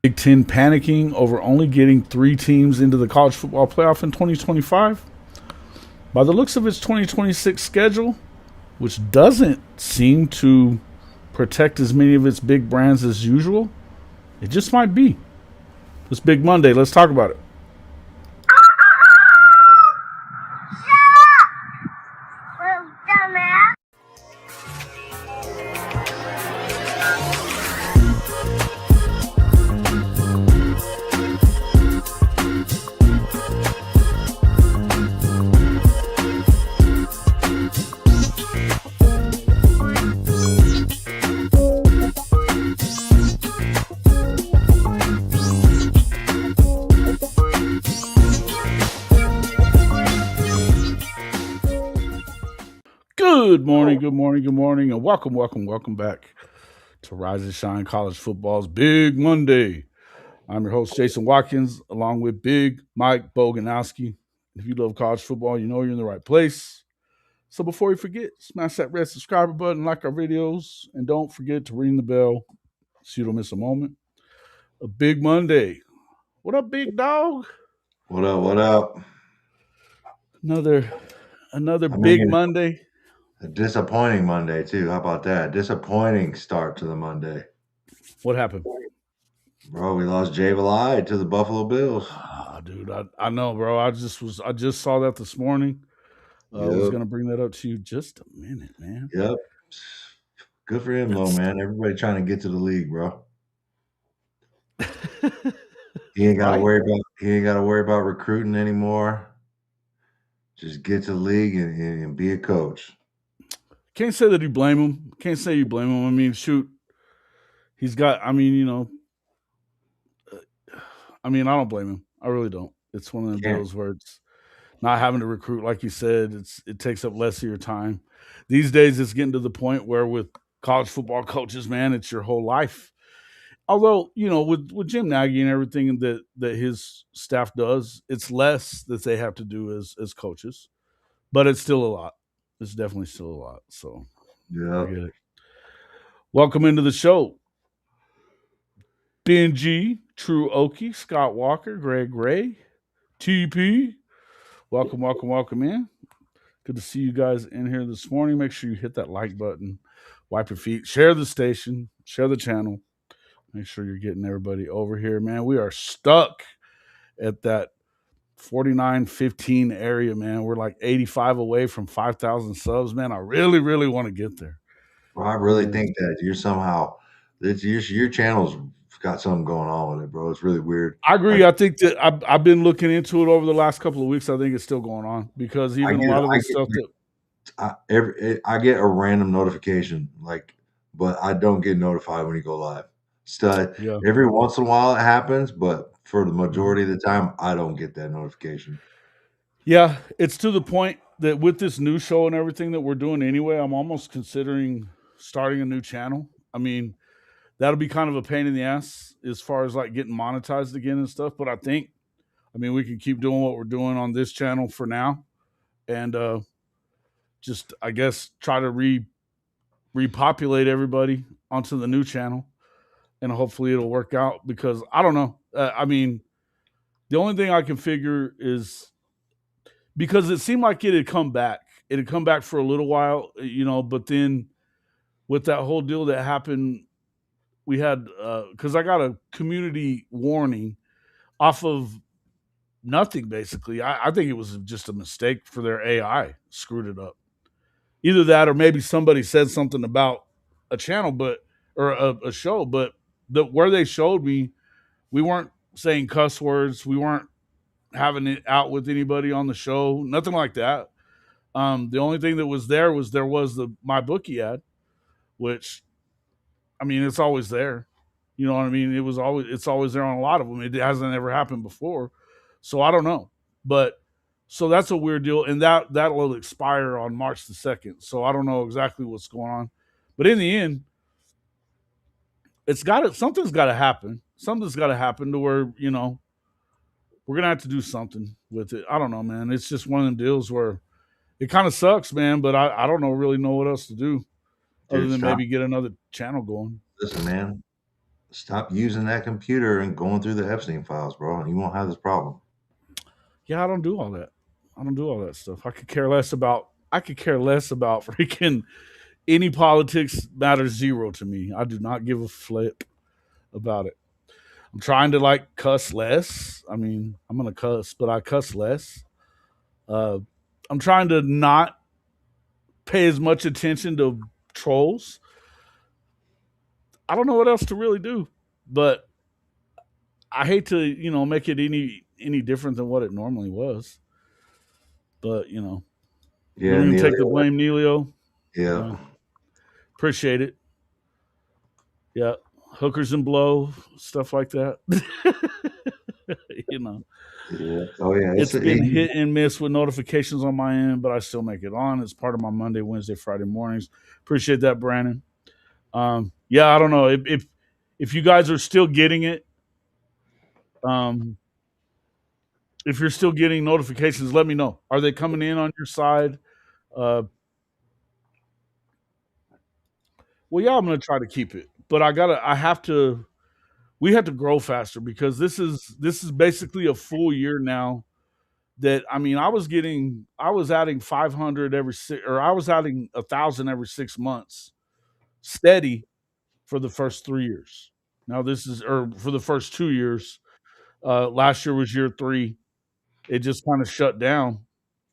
Big Ten panicking over only getting 3 teams into the college football playoff in 2025. By the looks of its 2026 schedule, which doesn't seem to protect as many of its big brands as usual, it just might be. It's Big Monday. Let's talk about it. Good morning, good morning, good morning, and welcome back to Rise and Shine College Football's Big Monday. I'm your host, Jason Watkins, along with Big Mike Boganowski. If you love college football, you know you're in the right place. So before you forget, smash that red subscriber button, like our videos, and don't forget to ring the bell so you don't miss a moment. A Big Monday. What up, big dog? What up? What up? Another big Monday. A disappointing Monday too. How about that? Disappointing start to the Monday. What happened? Bro, we lost Jay Valai to the Buffalo Bills. Dude, I know, bro. I just saw that this morning. I was gonna bring that up to you just a minute, man. Yep. Good for him though, man. Everybody trying to get to the league, bro. He ain't gotta worry about recruiting anymore. Just get to the league and be a coach. Can't say that you blame him. Can't say you blame him. I mean, shoot, he's got. I mean, I don't blame him. I really don't. It's one of the deals where it's not having to recruit, like you said. It takes up less of your time. These days, it's getting to the point where with college football coaches, man, it's your whole life. Although, with Jim Nagy and everything that his staff does, it's less that they have to do as coaches, but it's still a lot. It's definitely still a lot. So, yeah. Get it. Welcome into the show, Benji, True Okie, Scott Walker, Greg Ray, TP. Welcome in. Good to see you guys in here this morning. Make sure you hit that like button, wipe your feet, share the station, share the channel. Make sure you're getting everybody over here, man. We are stuck at that 49-15 area, man. We're like 85 away from 5,000 subs, man. I really, really want to get there. Well, I really think that your channel's got something going on with it, bro. It's really weird. I agree. I think that I've been looking into it over the last couple of weeks. I think it's still going on because even a lot of the stuff that I get a random notification, but I don't get notified when you go live. Every once in a while it happens, but for the majority of the time, I don't get that notification. Yeah, it's to the point that with this new show and everything that we're doing anyway, I'm almost considering starting a new channel. I mean, that'll be kind of a pain in the ass as far as like getting monetized again and stuff. But we can keep doing what we're doing on this channel for now, and just I guess try to repopulate everybody onto the new channel, and hopefully it'll work out. Because I don't know. The only thing I can figure is because it seemed like it had come back. It had come back for a little while, but then with that whole deal that happened, we had because I got a community warning off of nothing, basically. I think it was just a mistake for their AI, screwed it up. Either that or maybe somebody said something about a channel, or a show, but where they showed me, we weren't saying cuss words. We weren't having it out with anybody on the show, nothing like that. The only thing that was there was the my bookie ad, which it's always there. You know what I mean? It's always there on a lot of them. It hasn't ever happened before, so I don't know. But so that's a weird deal, and that will expire on March the 2nd. So I don't know exactly what's going on, but in the end, something's got to happen. Something's got to happen to where we're gonna have to do something with it. I don't know, man. It's just one of the deals where it kind of sucks, man. But I don't really know what else to do other than maybe get another channel going. Listen, man, stop using that computer and going through the Epstein files, bro, and you won't have this problem. Yeah, I don't do all that. I don't do all that stuff. I could care less about. I could care less about freaking any politics. Matters zero to me. I do not give a flip about it. I'm trying to like cuss less. I mean, I'm gonna cuss, but I cuss less. Uh, I'm trying to not pay as much attention to trolls. I don't know what else to really do, but I hate to, make it any different than what it normally was. But you Yeah, don't even take the Neelio. blame, Neelio. Yeah. Appreciate it. Yeah, hookers and blow stuff like that. you know, Yeah. Oh yeah. it's been hit and miss with notifications on my end, but I still make it on. It's part of my Monday, Wednesday, Friday mornings. Appreciate that, Brandon. Yeah, I don't know if you guys are still getting it. If you're still getting notifications, let me know. Are they coming in on your side? Well, yeah, I'm gonna try to keep it, but we have to grow faster because this is basically a full year now. That I mean, I was adding 500 every six, or I was adding 1,000 every 6 months, steady for the first 3 years. Now this is, or for the first 2 years. Last year was year three. It just kind of shut down,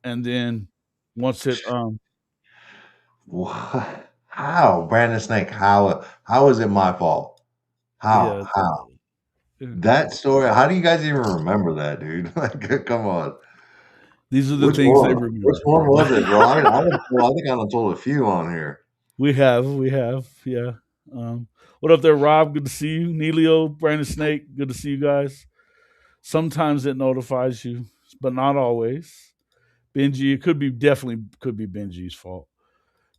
and then once it, What? How, Brandon Snake? How is it my fault? How? yeah, How? yeah. That story. How do you guys even remember that, dude? Like, come on. These are the Which things they one? Which remember. one was it, bro? I think I done told a few on here. We have, yeah. What up there, Rob? Good to see you. Neelio, Brandon Snake, good to see you guys. Sometimes it notifies you, but not always. Benji, it definitely could be Benji's fault.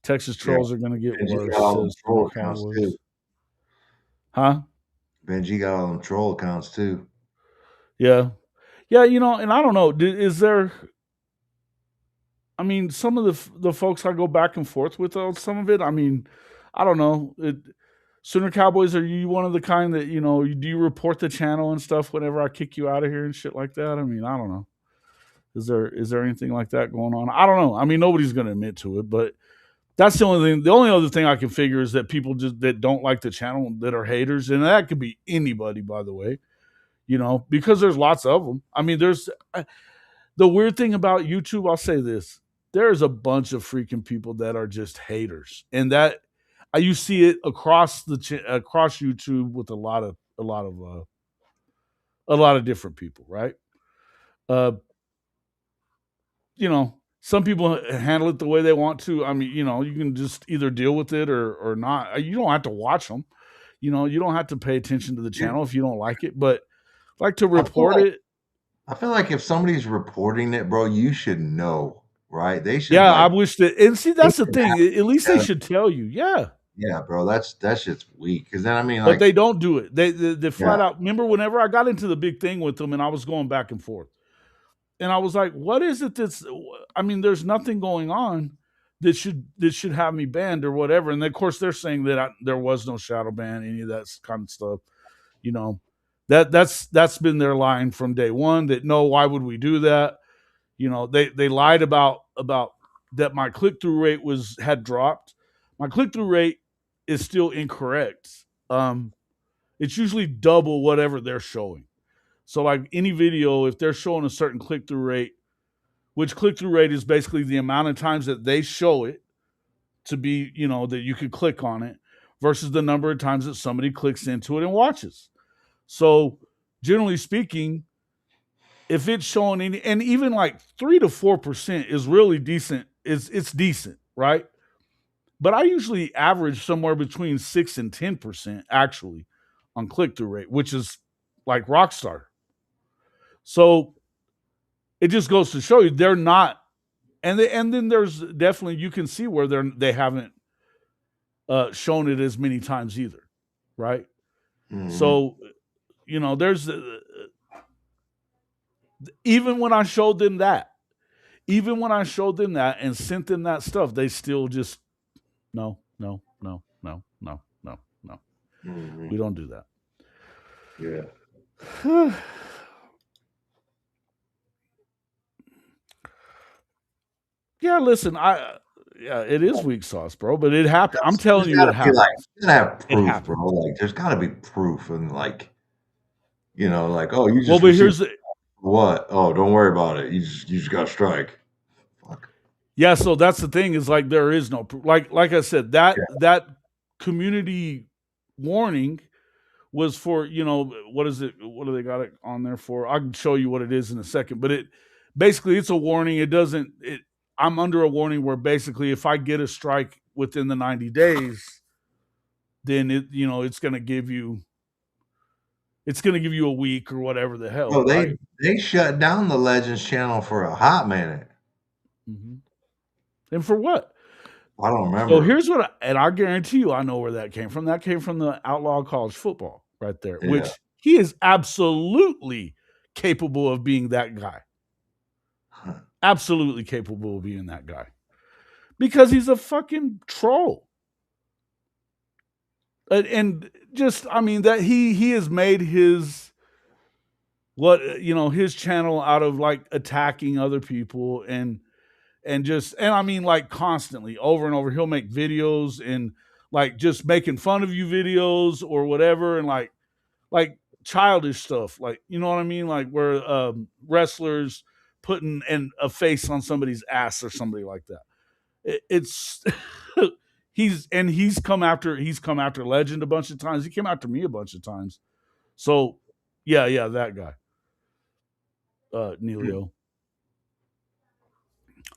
Texas Yeah, trolls are gonna get Benji worse, got all them says Sooner troll accounts too. Cowboys. Huh? Benji got all them troll accounts too. Yeah. Yeah, and I don't know. Is there I mean, some of the folks I go back and forth with on some of it, I mean, I don't know. Sooner Cowboys, are you one of the kind that, do you report the channel and stuff whenever I kick you out of here and shit like that? I mean, I don't know. Is there anything like that going on? I don't know. I mean, nobody's going to admit to it, but that's the only thing. The only other thing I can figure is that people just that don't like the channel that are haters, and that could be anybody, by the way. Because there's lots of them. I mean, there's the weird thing about YouTube. I'll say this: there's a bunch of freaking people that are just haters, and that you see it across across YouTube with a lot of different people, right? Uh, some people handle it the way they want to. I mean, you can just either deal with it or not. You don't have to watch them. You don't have to pay attention to the Dude, channel if you don't like it. But like to I feel report like it. I feel like if somebody's reporting it, bro, you should know, right? They should Yeah, I like wish that. And see, they that's the should thing. At least they have, should tell you. Yeah. yeah, bro. That shit's weak. Because then I mean, But like, they don't do it. They yeah, flat out. Remember, whenever I got into the big thing with them, and I was going back and forth, and I was like, "What is it that's? I mean, there's nothing going on that should have me banned or whatever." And of course, they're saying that there was no shadow ban, any of that kind of stuff. You know, that's been their line from day one. That no, why would we do that? They lied about that. My click through rate had dropped. My click through rate is still incorrect. It's usually double whatever they're showing. So like any video, if they're showing a certain click through rate, which click through rate is basically the amount of times that they show it to be, that you could click on it versus the number of times that somebody clicks into it and watches. So generally speaking, if it's showing any, and even like 3 to 4% is really decent, it's decent, right? But I usually average somewhere between 6 and 10% actually on click through rate, which is like rockstar. So it just goes to show you they're not, and then there's definitely you can see where they haven't shown it as many times either, right? mm-hmm. So there's even when I showed them that, and sent them that stuff, they still just no, no, no, no, no, no, no. Mm-hmm. We don't do that. Yeah. Yeah, listen, it is weak sauce, bro, but it happens. I'm telling There's you, it gotta be, like happens. you gotta have It proof, bro, happens. like, there's gotta be proof and, like, like, "Oh, you Well, just but received" here's the "What? Oh, don't worry about it. You just got a strike." Fuck. yeah, so that's the thing is like there is no proof. Like I said, Yeah. that community warning was for, what is it? What do they got it on there for? I can show you what it is in a second, but basically it's a warning. I'm under a warning where basically if I get a strike within the 90 days, then it's going to give you a week or whatever the hell, Bro, right? they shut down the Legends channel for a hot minute. Mhm. And for what? I don't So remember. here's and I guarantee you, I know where that came from. That came from the outlaw college football right there, Yeah. which he is absolutely capable of being that guy. Absolutely capable of being that guy because he's a fucking troll. And just, I mean, that he has made his his channel out of like attacking other people and I mean like constantly over and over he'll make videos and like just making fun of you videos or whatever and like childish stuff, like, you know what I mean, like where wrestlers putting a face on somebody's ass or somebody like that. It's he's come after Legend a bunch of times. He came after me a bunch of times. So yeah, that guy, Neilio.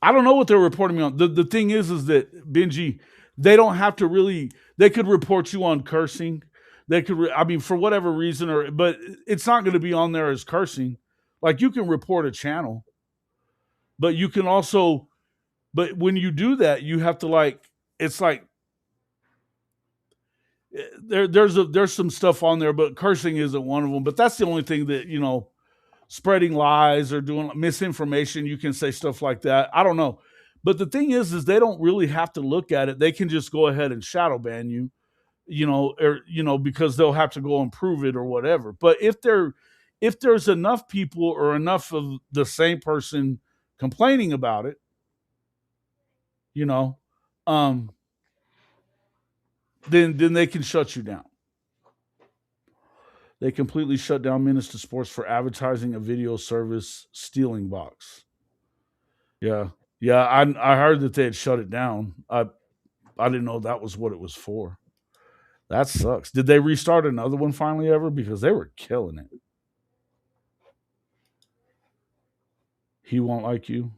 I don't know what they're reporting me on. The thing is that Benji, they don't have to really. They could report you on cursing. They could, I mean, for whatever reason, but it's not going to be on there as cursing. Like you can report a channel, but you can also, but when you do that, you have to like. It's like there's some stuff on there, but cursing isn't one of them. But that's the only thing that spreading lies or doing misinformation. You can say stuff like that. I don't know. But the thing is they don't really have to look at it. They can just go ahead and shadow ban you, because they'll have to go and prove it or whatever. But if there's enough people or enough of the same person complaining about it, you know, um, then they can shut you down. They completely shut down Minister Sports for advertising a video service stealing box. Yeah. Yeah, I heard that they had shut it down. I didn't know that was what it was for. That sucks. Did they restart another one finally ever? Because they were killing it. He won't like you.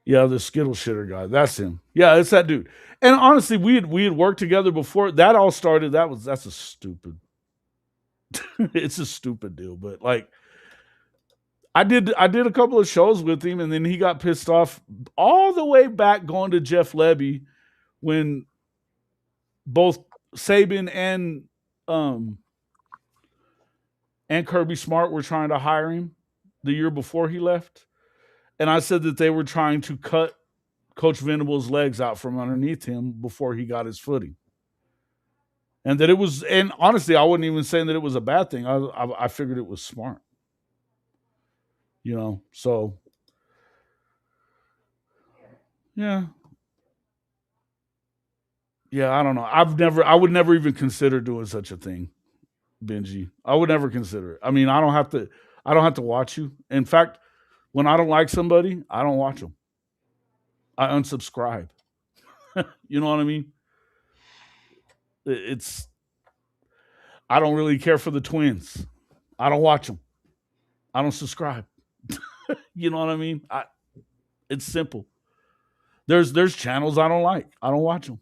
Yeah, the Skittle shitter guy. That's him. Yeah, it's that dude. And honestly, we had worked together before. That all started. That's a stupid. It's a stupid deal. But like I did a couple of shows with him, and then he got pissed off all the way back going to Jeff Lebby when both Saban um and Kirby Smart were trying to hire him the year before he left. And I said that they were trying to cut Coach Venable's legs out from underneath him before he got his footing. And that it was, and honestly, I wasn't even saying that it was a bad thing. I figured it was smart, So, yeah, yeah, I don't know. I would never even consider doing such a thing, Benji. I would never consider it. I mean, I don't have to watch you. In fact, when I don't like somebody, I don't watch them. I unsubscribe. You know what I mean? It's I don't really care for the Twins. I don't watch them. I don't subscribe. You know what I mean? It's simple. There's channels I don't like. I don't watch them.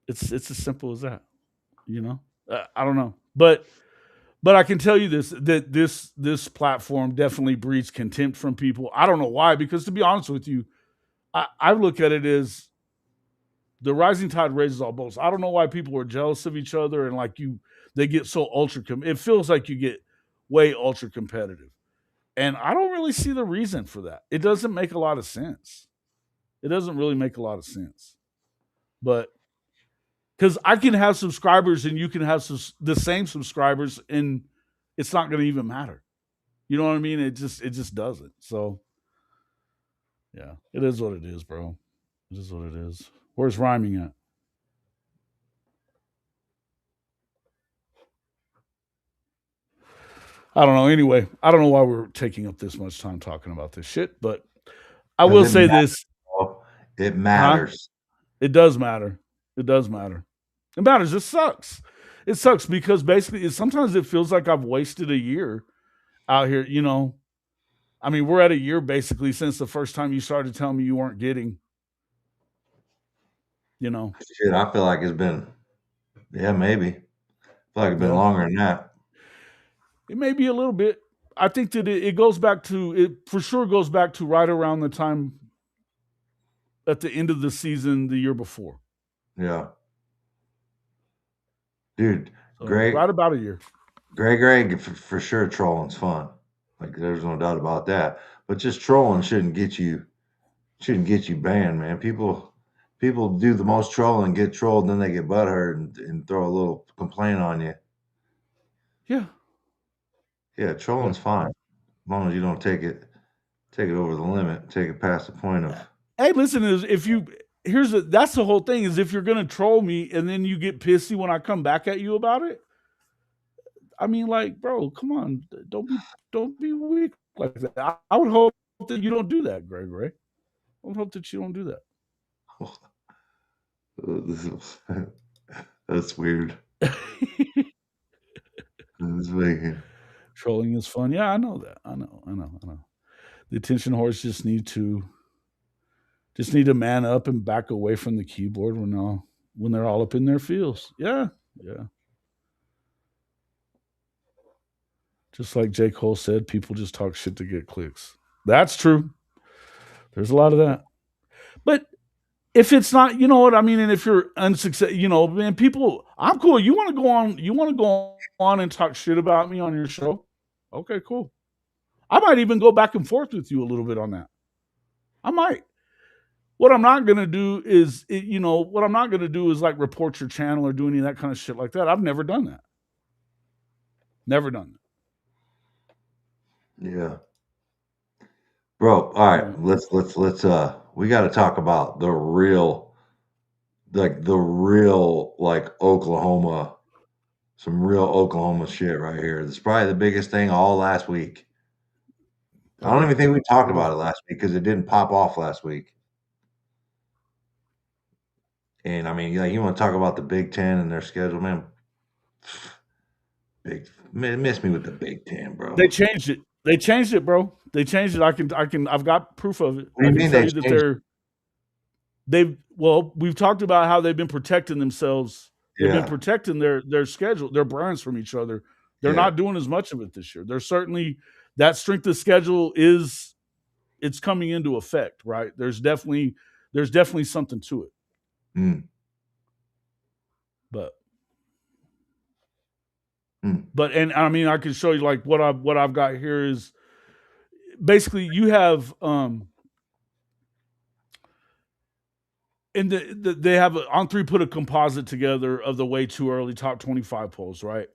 It's as simple as that. I don't know, but I can tell you this platform definitely breeds contempt from people. I don't know why, because to be honest with you, I look at it as the rising tide raises all boats. I don't know why people are jealous of each other and they get so it feels like you get way ultra competitive. And I don't really see the reason for that. It doesn't make a lot of sense. It doesn't really make a lot of sense. But Because I can have subscribers and you can have the same subscribers, and it's not going to even matter. You know what I mean? It just doesn't. So, yeah, it is what it is, bro. It is what it is. Where's rhyming at? I don't know. Anyway, I don't know why we're taking up this much time talking about this shit, but I will say this. It matters. It does matter. It does matter. It matters. It sucks. It sucks because basically sometimes it feels like I've wasted a year out here, you know. I mean, we're at a year basically since the first time you started telling me you weren't getting, you know. Shit, I feel like it's been, maybe. I feel like it's been longer than that. It may be a little bit. I think that it goes back to, it for sure goes back to right around the time at the end of the season the year before. Yeah. Dude, so, Greg. Right about a year. Greg, for sure trolling's fun. Like there's no doubt about that. But just trolling shouldn't get you banned, man. People do the most trolling, get trolled, then they get butthurt and throw a little complaint on you. Yeah. Yeah, trolling's fine. As long as you don't take it over the limit, take it past the point of. Hey, listen, that's the whole thing is if you're gonna troll me and then you get pissy when I come back at you about it. I mean, like, bro, come on, don't be weak like that. I would hope that you don't do that, Greg. I would hope that you don't do that. That's weird. Trolling is fun. Yeah, I know that. I know. The attention whores just need to man up and back away from the keyboard when they're all up in their feels. Yeah. Just like J. Cole said, people just talk shit to get clicks. That's true. There's a lot of that. But if it's not, you know what I mean, and if you're unsuccessful, you know, man, people, I'm cool. You want to go on and talk shit about me on your show? Okay, cool. I might even go back and forth with you a little bit on that. I might. What I'm not gonna do is, like report your channel or do any of that kind of shit like that. I've never done that. Never done that. Yeah. Bro, all right, let's we got to talk about the real Oklahoma, some real Oklahoma shit right here. This is probably the biggest thing all last week. I don't even think we talked about it last week because it didn't pop off last week. And I mean, you want to talk about the Big Ten and their schedule, man? Miss me with the Big Ten, bro. They changed it, bro. They changed it. I've got proof of it. What do you mean tell you that we've talked about how they've been protecting themselves. They've been protecting their schedule, their brands from each other. They're not doing as much of it this year. They're certainly, that strength of schedule it's coming into effect, right? There's definitely something to it. But and I mean, I can show you like what I've got here is basically you have and they have On3 put a composite together of the way too early top 25 polls, right?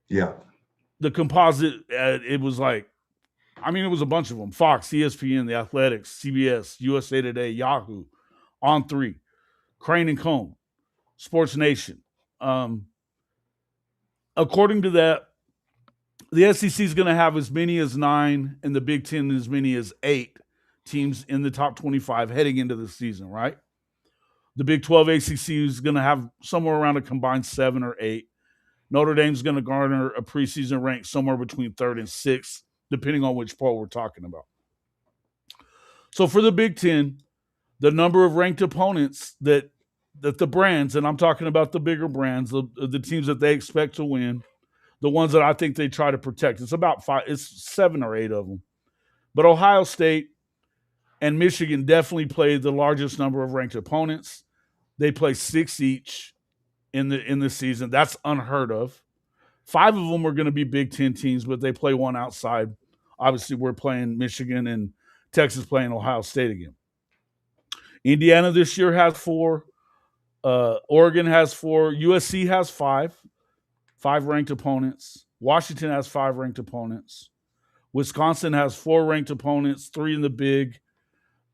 Yeah. The composite, it was like, I mean, it was a bunch of them: Fox, ESPN, The Athletics, CBS, USA Today, Yahoo, On3, Crane and Cone, Sports Nation. According to that, the SEC is going to have as many as 9 and the Big Ten as many as 8 teams in the top 25 heading into the season, right? The Big 12 ACC is going to have somewhere around a combined 7 or 8. Notre Dame's going to garner a preseason rank somewhere between 3rd and 6th, depending on which poll we're talking about. So for the Big Ten, the number of ranked opponents that the brands, and I'm talking about the bigger brands, the teams that they expect to win, the ones that I think they try to protect, it's about 5, it's 7 or 8 of them. But Ohio State and Michigan definitely play the largest number of ranked opponents. They play 6 each in the season. That's unheard of. 5 of them are going to be Big Ten teams, but they play one outside. Obviously, we're playing Michigan and Texas playing Ohio State again. Indiana this year has 4. Oregon has 4. USC has 5 ranked opponents. Washington has 5 ranked opponents. Wisconsin has 4 ranked opponents, 3 in the Big.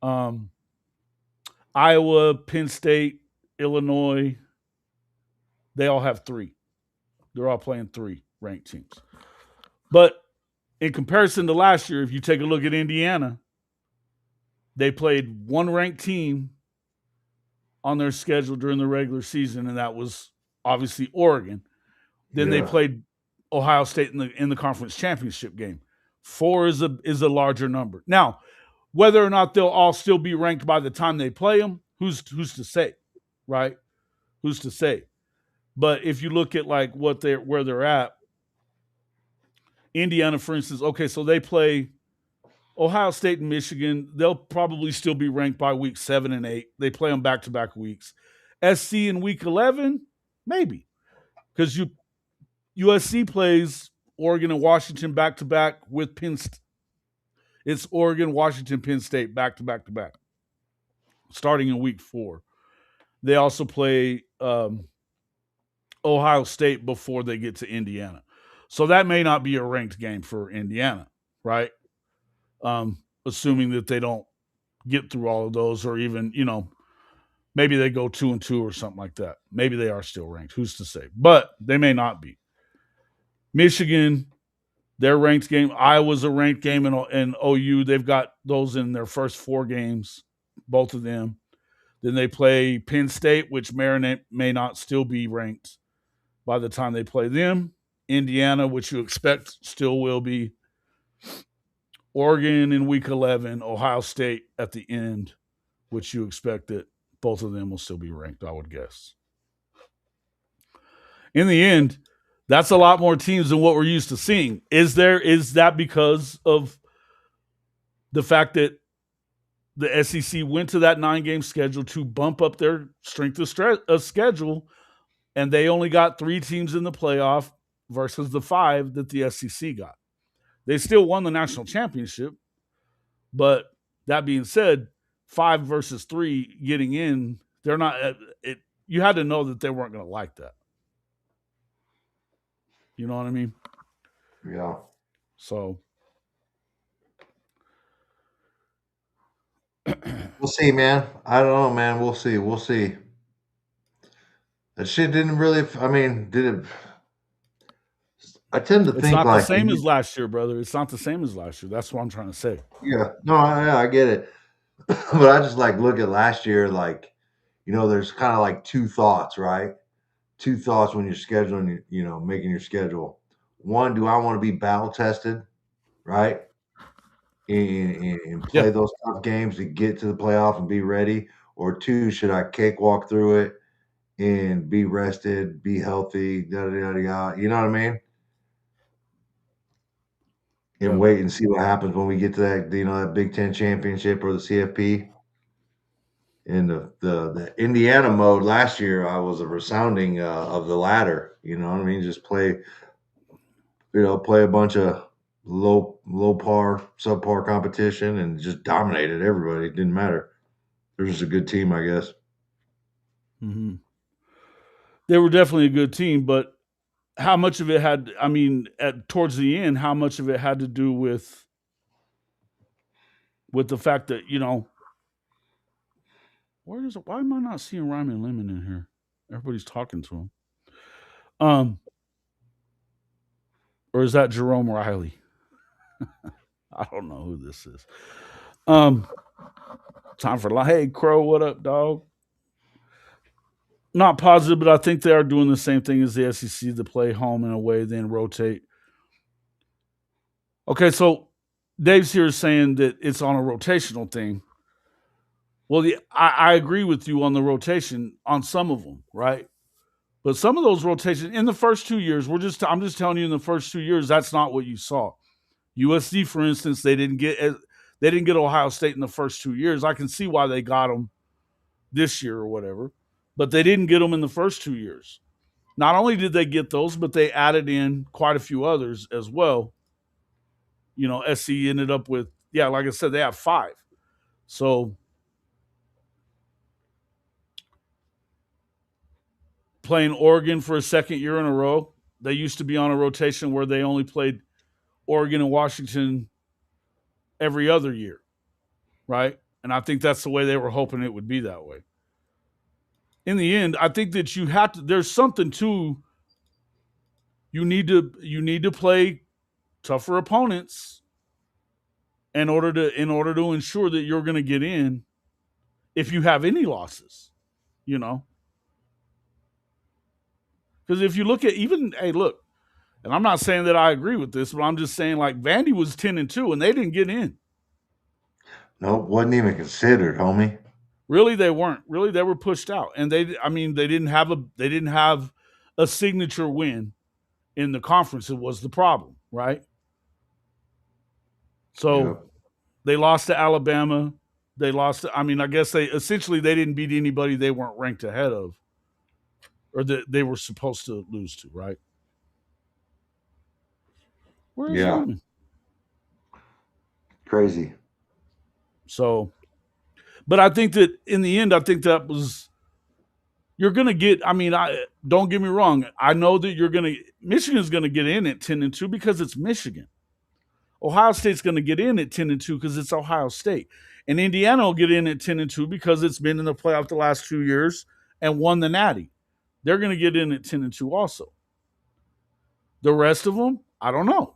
Um, Iowa, Penn State, Illinois, they all have 3. They're all playing 3 ranked teams. But in comparison to last year, if you take a look at Indiana, they played 1 ranked team on their schedule during the regular season, and that was obviously Oregon. Then they played Ohio State in the conference championship game. 4 is a larger number. Now, whether or not they'll all still be ranked by the time they play them, who's to say, right? Who's to say? But if you look at like where they're at, Indiana, for instance, okay, so they play Ohio State and Michigan. They'll probably still be ranked by week 7 and 8. They play them back-to-back weeks. SC in week 11, maybe, because USC plays Oregon and Washington back-to-back with Penn State. It's Oregon, Washington, Penn State back-to-back-to-back, starting in week 4. They also play Ohio State before they get to Indiana. So that may not be a ranked game for Indiana, right? Assuming that they don't get through all of those, or even, maybe they go 2-2 or something like that. Maybe they are still ranked. Who's to say? But they may not be. Michigan, their ranked game. Iowa's a ranked game in OU. They've got those in their first 4 games, both of them. Then they play Penn State, which may not still be ranked by the time they play them. Indiana, which you expect still will be. Oregon in week 11. Ohio State at the end, which you expect that both of them will still be ranked, I would guess. In the end, that's a lot more teams than what we're used to seeing. Is that because of the fact that the SEC went to that 9-game schedule to bump up their strength of schedule, and they only got 3 teams in the playoff versus the 5 that the SEC got? They still won the national championship, but that being said, 5 versus 3 getting in, they're not. You had to know that they weren't going to like that. You know what I mean? Yeah. So we'll see, man. I don't know, man. We'll see. We'll see. That shit didn't really. I mean, did it? I tend to it's think not the like, same as last year, brother. It's not the same as last year. That's what I'm trying to say. yeah, no, I get it, but I just like look at last year, like, there's kind of like 2 thoughts, right? 2 thoughts when you're scheduling, making your schedule. One, do I want to be battle tested, right? And play those tough games to get to the playoff and be ready? Or 2, should I cakewalk through it and be rested, be healthy, da da da da? You know what I mean? And wait and see what happens when we get to that, that Big Ten championship or the CFP. In the Indiana mode last year, I was a resounding of the latter. You know what I mean? Just play a bunch of low par, subpar competition, and just dominated everybody. It didn't matter. They're just a good team, I guess. Mm-hmm. They were definitely a good team, but how much of it had? I mean, towards the end, how much of it had to do with the fact that why am I not seeing Ryman Lemon in here? Everybody's talking to him. Or is that Jerome Riley? I don't know who this is. Time for hey Crow, what up, dog? Not positive, but I think they are doing the same thing as the SEC to play home and away, then rotate. Okay, so Dave's here saying that it's on a rotational thing. Well, I agree with you on the rotation on some of them, right? But some of those rotations in the first 2 years, I'm just telling you, in the first 2 years, that's not what you saw. USC, for instance, they didn't get Ohio State in the first 2 years. I can see why they got them this year or whatever, but they didn't get them in the first 2 years. Not only did they get those, but they added in quite a few others as well. SC ended up with, like I said, they have 5. So playing Oregon for a second year in a row. They used to be on a rotation where they only played Oregon and Washington every other year, right? And I think that's the way they were hoping it would be that way. In the end, I think that you have to. There's something to you need to play tougher opponents in order to ensure that you're going to get in if you have any losses, you know. Because if you look at even hey, look, and I'm not saying that I agree with this, but I'm just saying like Vandy was 10-2 and they didn't get in. Nope, wasn't even considered, homie. Really, they weren't. Really, they were pushed out, and they didn't have a signature win in the conference. It was the problem, right? So Yep. they lost to Alabama. They lost. I guess they didn't beat anybody they weren't ranked ahead of, or that they were supposed to lose to, right? Where is Yeah. Lumen? Crazy. So, but I think that in the end, I think that was you're gonna get. I don't get me wrong. I know that Michigan's gonna get in at 10-2 because it's Michigan. Ohio State's gonna get in at 10-2 because it's Ohio State, and Indiana will get in at 10-2 because it's been in the playoff the last 2 years and won the Natty. They're gonna get in at 10-2 also. The rest of them, I don't know.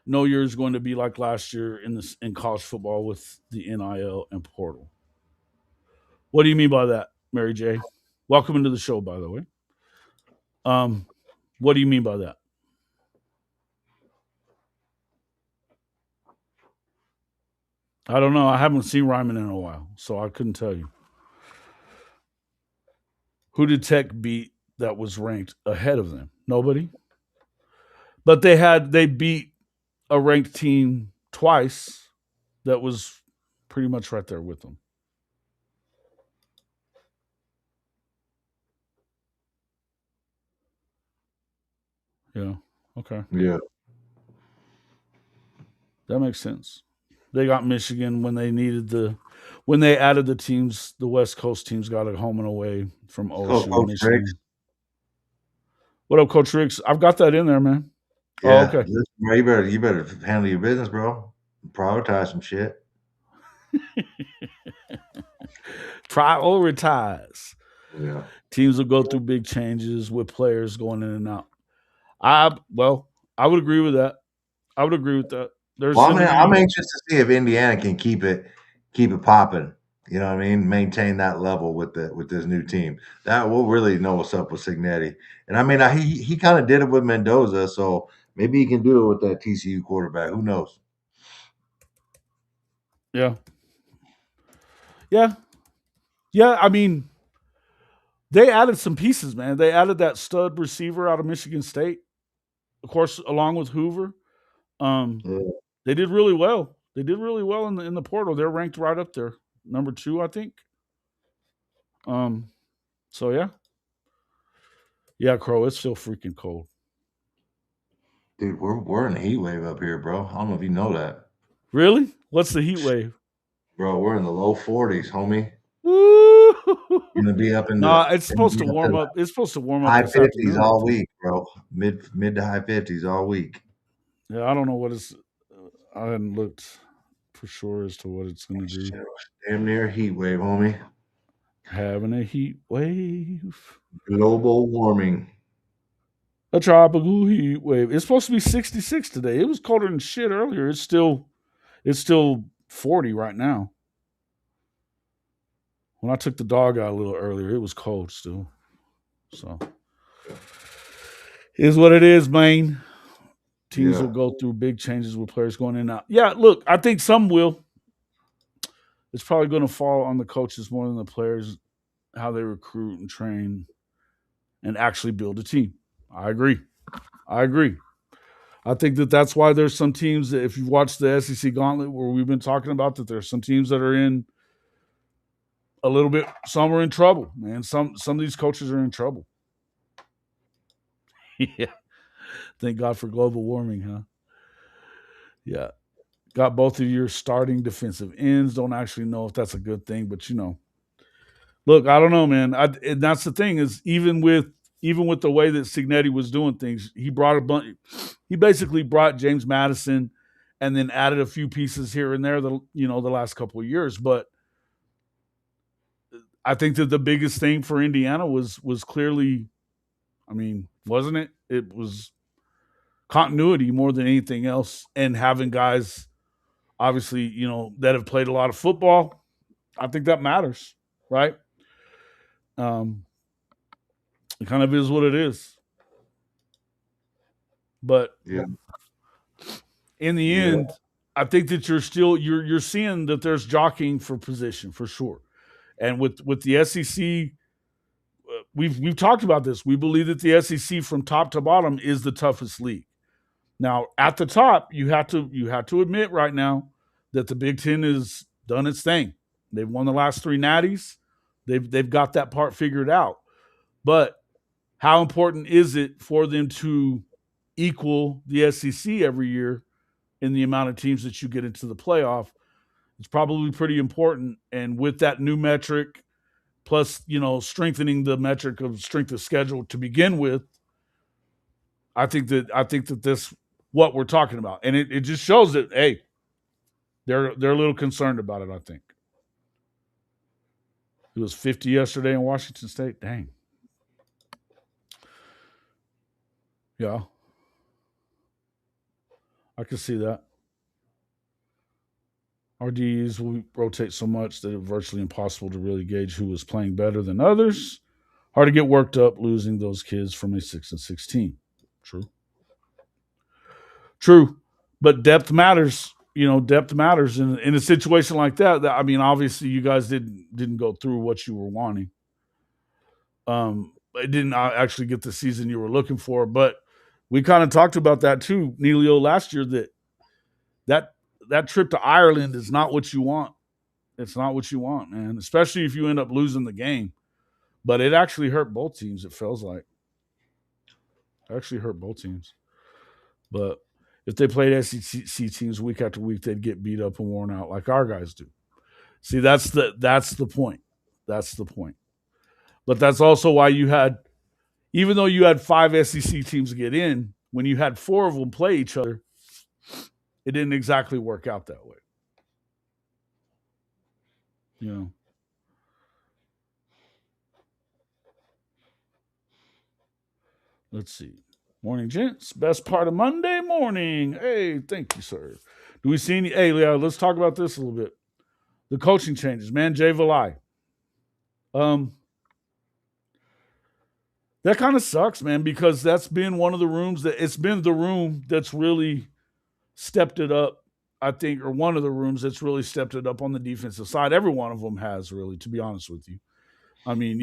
No year is going to be like last year in college football with the NIL and portal. What do you mean by that, Mary J? Welcome into the show, by the way. Um, what do you mean by that? I don't know. I haven't seen Ryman in a while, so I couldn't tell you. Who did Tech beat that was ranked ahead of them? Nobody. But they beat a ranked team twice that was pretty much right there with them. Yeah. Okay. Yeah. That makes sense. They got Michigan when they added the teams, the West Coast teams got a home and away from Oh, OSU and Coach Riggs. Michigan. What up, Coach Riggs? I've got that in there, man. Oh, Yeah. okay. Listen, bro, you better handle your business, bro. Prioritize some shit. Prioritize. Yeah. Teams will go through big changes with players going in and out. I would agree with that. I would agree with that. There's Well, going to I'm be anxious to see if Indiana can keep it popping. You know what I mean? Maintain that level with this new team. That we'll really know what's up with Signetti. And he kind of did it with Mendoza, so maybe he can do it with that TCU quarterback. Who knows? yeah, yeah, yeah. They added some pieces, man. They added that stud receiver out of Michigan State, of course, along with Hoover. Um, Yeah. they did really well. They did really well in the portal. They're ranked right up there, number 2, I think. Um, so yeah, Crow. It's still freaking cold. Dude, we're in a heat wave up here, bro. I don't know if you know that. Really? What's the heat wave? Bro, we're in the low 40s, homie. Woo! Gonna be up in No, the it's gonna supposed be to up in warm the up. It's supposed to warm up high this 50s afternoon, I all think. week, bro. Mid to high 50s all week. Yeah, I don't know what it's. I hadn't looked for sure as to what it's going to do. Shit, damn near heat wave, homie. Having a heat wave, Global warming. a tropical heat wave. It's supposed to be 66 today. It was colder than shit earlier. It's still 40 right now. When I took the dog out a little earlier, it was cold still. So, is what it is, man. Teams will Yeah. go through big changes with players going in and out. Yeah, look, I think some will. It's probably going to fall on the coaches more than the players, how they recruit and train and actually build a team. I agree. I agree. I think that that's why there's some teams that if you've watched the SEC Gauntlet where we've been talking about that there's some teams that are in a little bit, some are in trouble, man. Some of these coaches are in trouble. Yeah. Thank God for global warming, huh? Yeah. Got both of your starting defensive ends. Don't actually know if that's a good thing, but look, I don't know, man. And that's the thing is even with the way that Signetti was doing things, he brought a bunch. He basically brought James Madison, and then added a few pieces here and there. The last couple of years, but I think that the biggest thing for Indiana was clearly, I mean, wasn't it? It was continuity more than anything else, and having guys obviously that have played a lot of football. I think that matters, right? Um, it kind of is what it is. But Yeah. in the Yeah. end, I think that you're seeing that there's jockeying for position for sure. And with the SEC, we've talked about this. We believe that the SEC from top to bottom is the toughest league. Now, at the top, you have to admit right now that the Big Ten has done its thing. They've won the last 3 natties. They've got that part figured out. But how important is it for them to equal the SEC every year in the amount of teams that you get into the playoff? It's probably pretty important. And with that new metric, plus strengthening the metric of strength of schedule to begin with, I think that this what we're talking about, and it just shows that hey, they're a little concerned about it. I think it was 50 yesterday in Washington State. Dang, yeah, I can see that. RDs will rotate so much that it's virtually impossible to really gauge who was playing better than others. Hard to get worked up losing those kids from a 6-16. True. True. But depth matters. Depth matters in a situation like that. I mean, obviously, you guys didn't go through what you were wanting. It didn't actually get the season you were looking for, but we kind of talked about that too, Neilio, last year. That that trip to Ireland is not what you want. It's not what you want, man. Especially if you end up losing the game. But it actually hurt both teams. It feels like it actually hurt both teams. But if they played SEC teams week after week, they'd get beat up and worn out like our guys do. See, that's the point. That's the point. But that's also why even though you had 5 SEC teams get in, when you had 4 of them play each other, it didn't exactly work out that way. You know. Let's see. Morning, gents. Best part of Monday morning. Hey, thank you, sir. Do we see any? Hey, Leo, let's talk about this a little bit. The coaching changes, man. Jay Valai. Um, that kind of sucks, man, because that's been one of the rooms it's been the room that's really stepped it up, I think, or one of the rooms that's really stepped it up on the defensive side. Every one of them has, really, to be honest with you. I mean,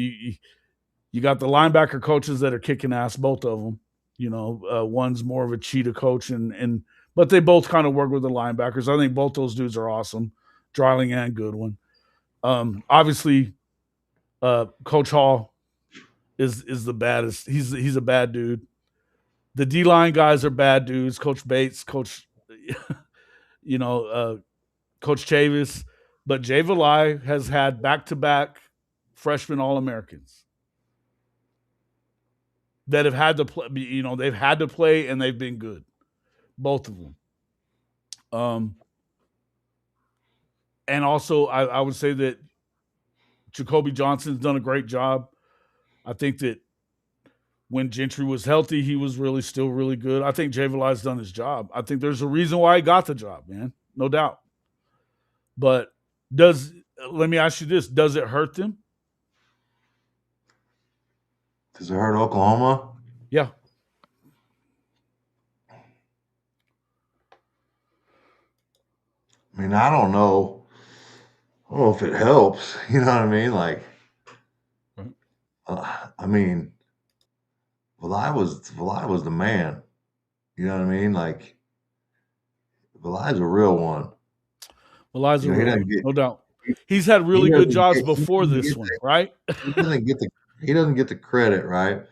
you got the linebacker coaches that are kicking ass, both of them. One's more of a cheetah coach, but they both kind of work with the linebackers. I think both those dudes are awesome, Dryling and Goodwin. Obviously, Coach Hall is the baddest. He's a bad dude. The D line guys are bad dudes. Coach Bates, you know, uh, Coach Chavis, but Jay Valai has had back-to-back freshman All-Americans that have had to play. They've had to play and they've been good, both of them. And also, I would say that Jacoby Johnson's done a great job. I think that when Gentry was healthy, he was still really good. I think Jay Valai's done his job. I think there's a reason why he got the job, man, no doubt. But let me ask you this: does it hurt them? Does it hurt Oklahoma? Yeah. I mean, I don't know. I don't know if it helps. You know what I mean? Like, I mean, Valai was the man. You know what I mean? Like, Valai's a real one. Valai's a You know, real one, no doubt. He's had he really good doesn't jobs get before this one, right? he doesn't get the credit, right?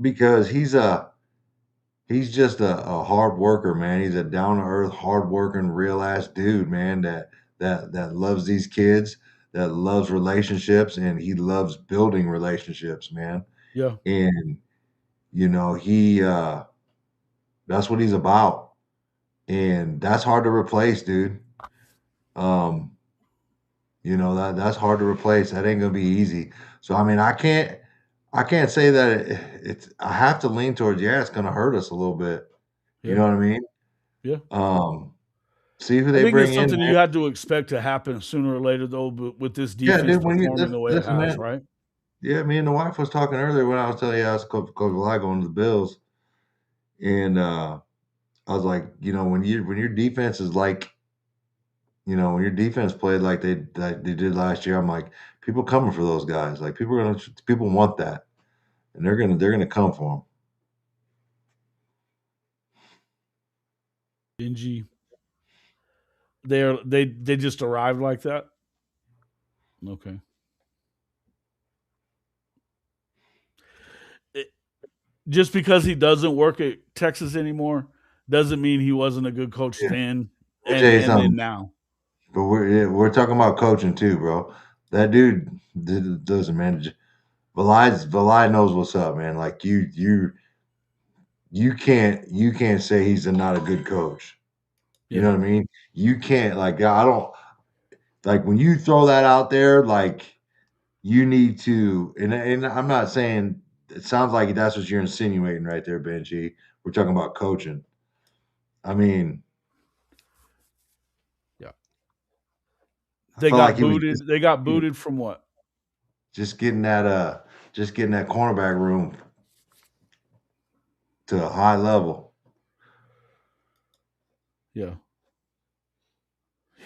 Because he's a he's just a hard worker, man. He's a down to earth, hard working, real ass dude, man. That loves these kids, that loves relationships, and he loves building relationships, man. Yeah. And he that's what he's about, and that's hard to replace, dude. Um, that's hard to replace. That ain't gonna be easy. So I mean, I can't say that it's. I have to lean towards, yeah, it's gonna hurt us a little bit. You Yeah. know what I mean? Yeah. Um, See who I they think bring it's in, something man. you had to expect to happen sooner or later, though, but with this Yeah, defense dude. When you performing the way it listen, has, man. right? Yeah, me and the wife was talking earlier when I was telling you I was Coach Vlad going to the Bills, and I was like, when your defense is like, when your defense played like they did last year, I'm like, people coming for those guys. Like people want that, and they're gonna come for them. Dingy. They just arrived like that. Okay. It- just because he doesn't work at Texas anymore doesn't mean he wasn't a good coach Yeah, then let me tell you and then something. now. But we're talking about coaching too, bro. That dude doesn't manage. Valai knows what's up, man. Like you can't say he's not a good coach. You Yeah. know what I mean? You can't like I don't like when you throw that out there. Like you need to, and I'm not saying it sounds like that's what you're insinuating right there, Benji. We're talking about coaching. I mean, Yeah. I felt like he was They got he was booted from what? just getting that cornerback room to a high level. Yeah.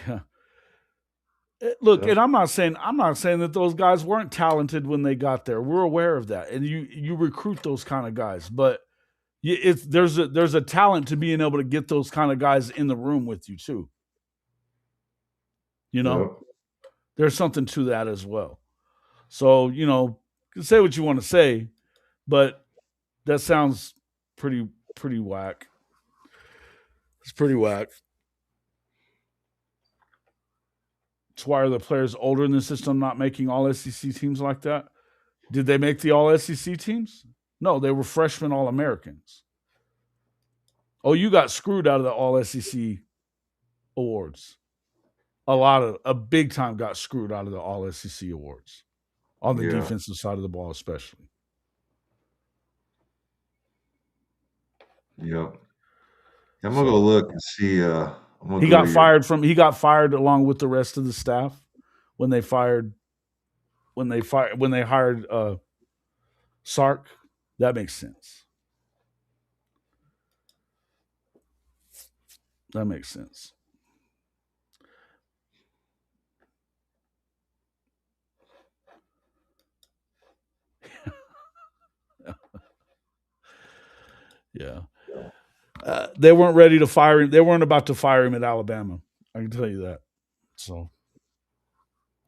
Yeah. Look, Yep. and I'm not saying that those guys weren't talented when they got there. We're aware of that, and you recruit those kind of guys, but there's a talent to being able to get those kind of guys in the room with you too. You know, Yep. there's something to that as well. So say what you want to say, but that sounds pretty whack. It's pretty whack. It's why are the players older in the system not making all SEC teams like that? Did they make the all SEC teams? No, they were freshman All Americans. Oh, you got screwed out of the all SEC awards. A big time got screwed out of the all SEC awards on the Yeah. defensive side of the ball, especially. Yep. I'm gonna go So look and see. I'm gonna he go to got your. fired from he got fired along with the rest of the staff when they fired when they hired Sark. That makes sense. That makes sense. Yeah. They weren't ready to fire him. They weren't about to fire him at Alabama. I can tell you that. So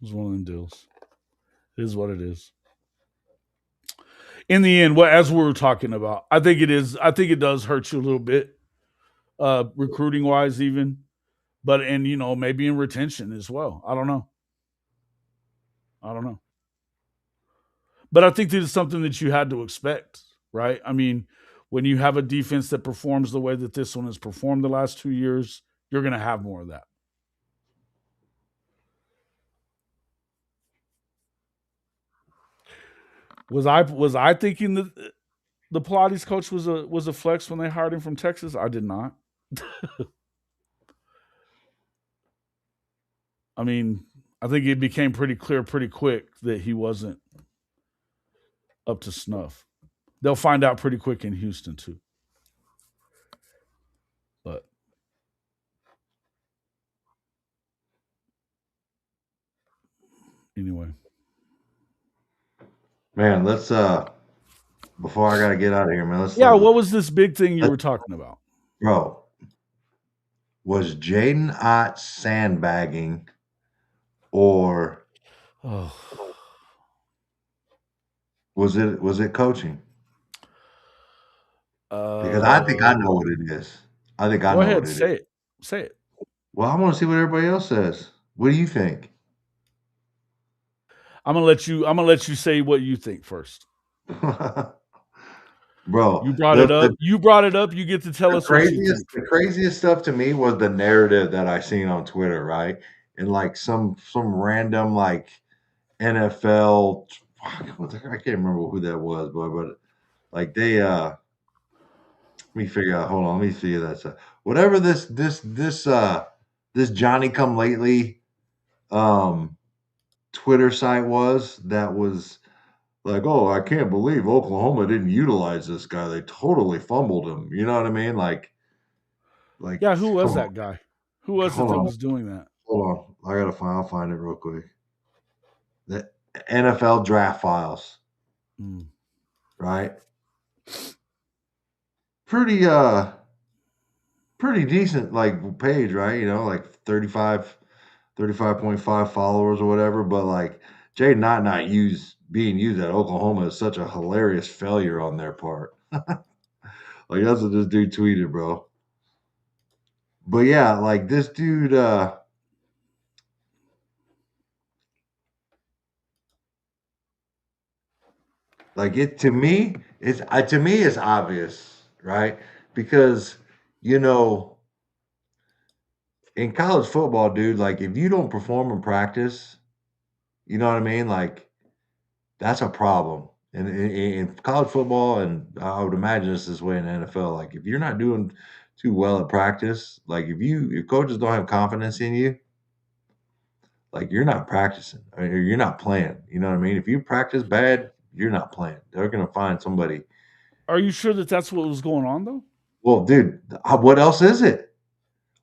it was one of them deals. It is what it is. In the end, as we were talking about, I think it is. I think it does hurt you a little bit, recruiting wise, even. But and maybe in retention as well. I don't know. I don't know. But I think this is something that you had to expect, right? I mean, when you have a defense that performs the way that this one has performed the last 2 years, you're going to have more of that. Was I thinking that the Pilates coach was a flex when they hired him from Texas? I did not. I mean, I think it became pretty clear pretty quick that he wasn't up to snuff. They'll find out pretty quick in Houston too. But anyway, Man, let's before I gotta get out of here, man. yeah. What was this big thing you Let were talking about? bro. Was Jaden Ott sandbagging or Oh, was it coaching? Because I think I Uh, know what it is. I think I Go know ahead, what it is. say it. Say it. Well, I wanna see what everybody else says. What do you think? I'm gonna let you. I'm gonna let you say what you think first. Bro, You brought the it up. the You brought it up. You get to tell the us what you craziest think. the craziest stuff to me was the narrative that I seen on Twitter, right? And, like, some random, like, NFL what the I can't remember who that was, but, like, let me figure out hold on, let me see if that's whatever this Johnny Come Lately, um, Twitter site was that was like, "Oh, I can't believe Oklahoma didn't utilize this guy. They totally fumbled him." You know what I mean? Like, Yeah, who was come on. that guy? Who was it Hold that on. was doing that? Hold on. I'll find it real quick. The NFL draft files, Mm. right? Pretty pretty decent like page, right? You know, like 35.5 followers or whatever, but like Jay not being used at Oklahoma is such a hilarious failure on their part. Like that's what this dude tweeted, bro. But yeah, like this dude, like it to me it's obvious, right? Because you know, in college football, dude, like if you don't perform in practice, you know what I mean? Like that's a problem. And in college football, and I would imagine it's this way in the NFL. Like if you're not doing too well at practice, like if coaches don't have confidence in you, like you're not practicing or you're not playing. You know what I mean? If you practice bad, you're not playing. They're gonna find somebody. Are you sure that that's what was going on though? Well, dude, what else is it?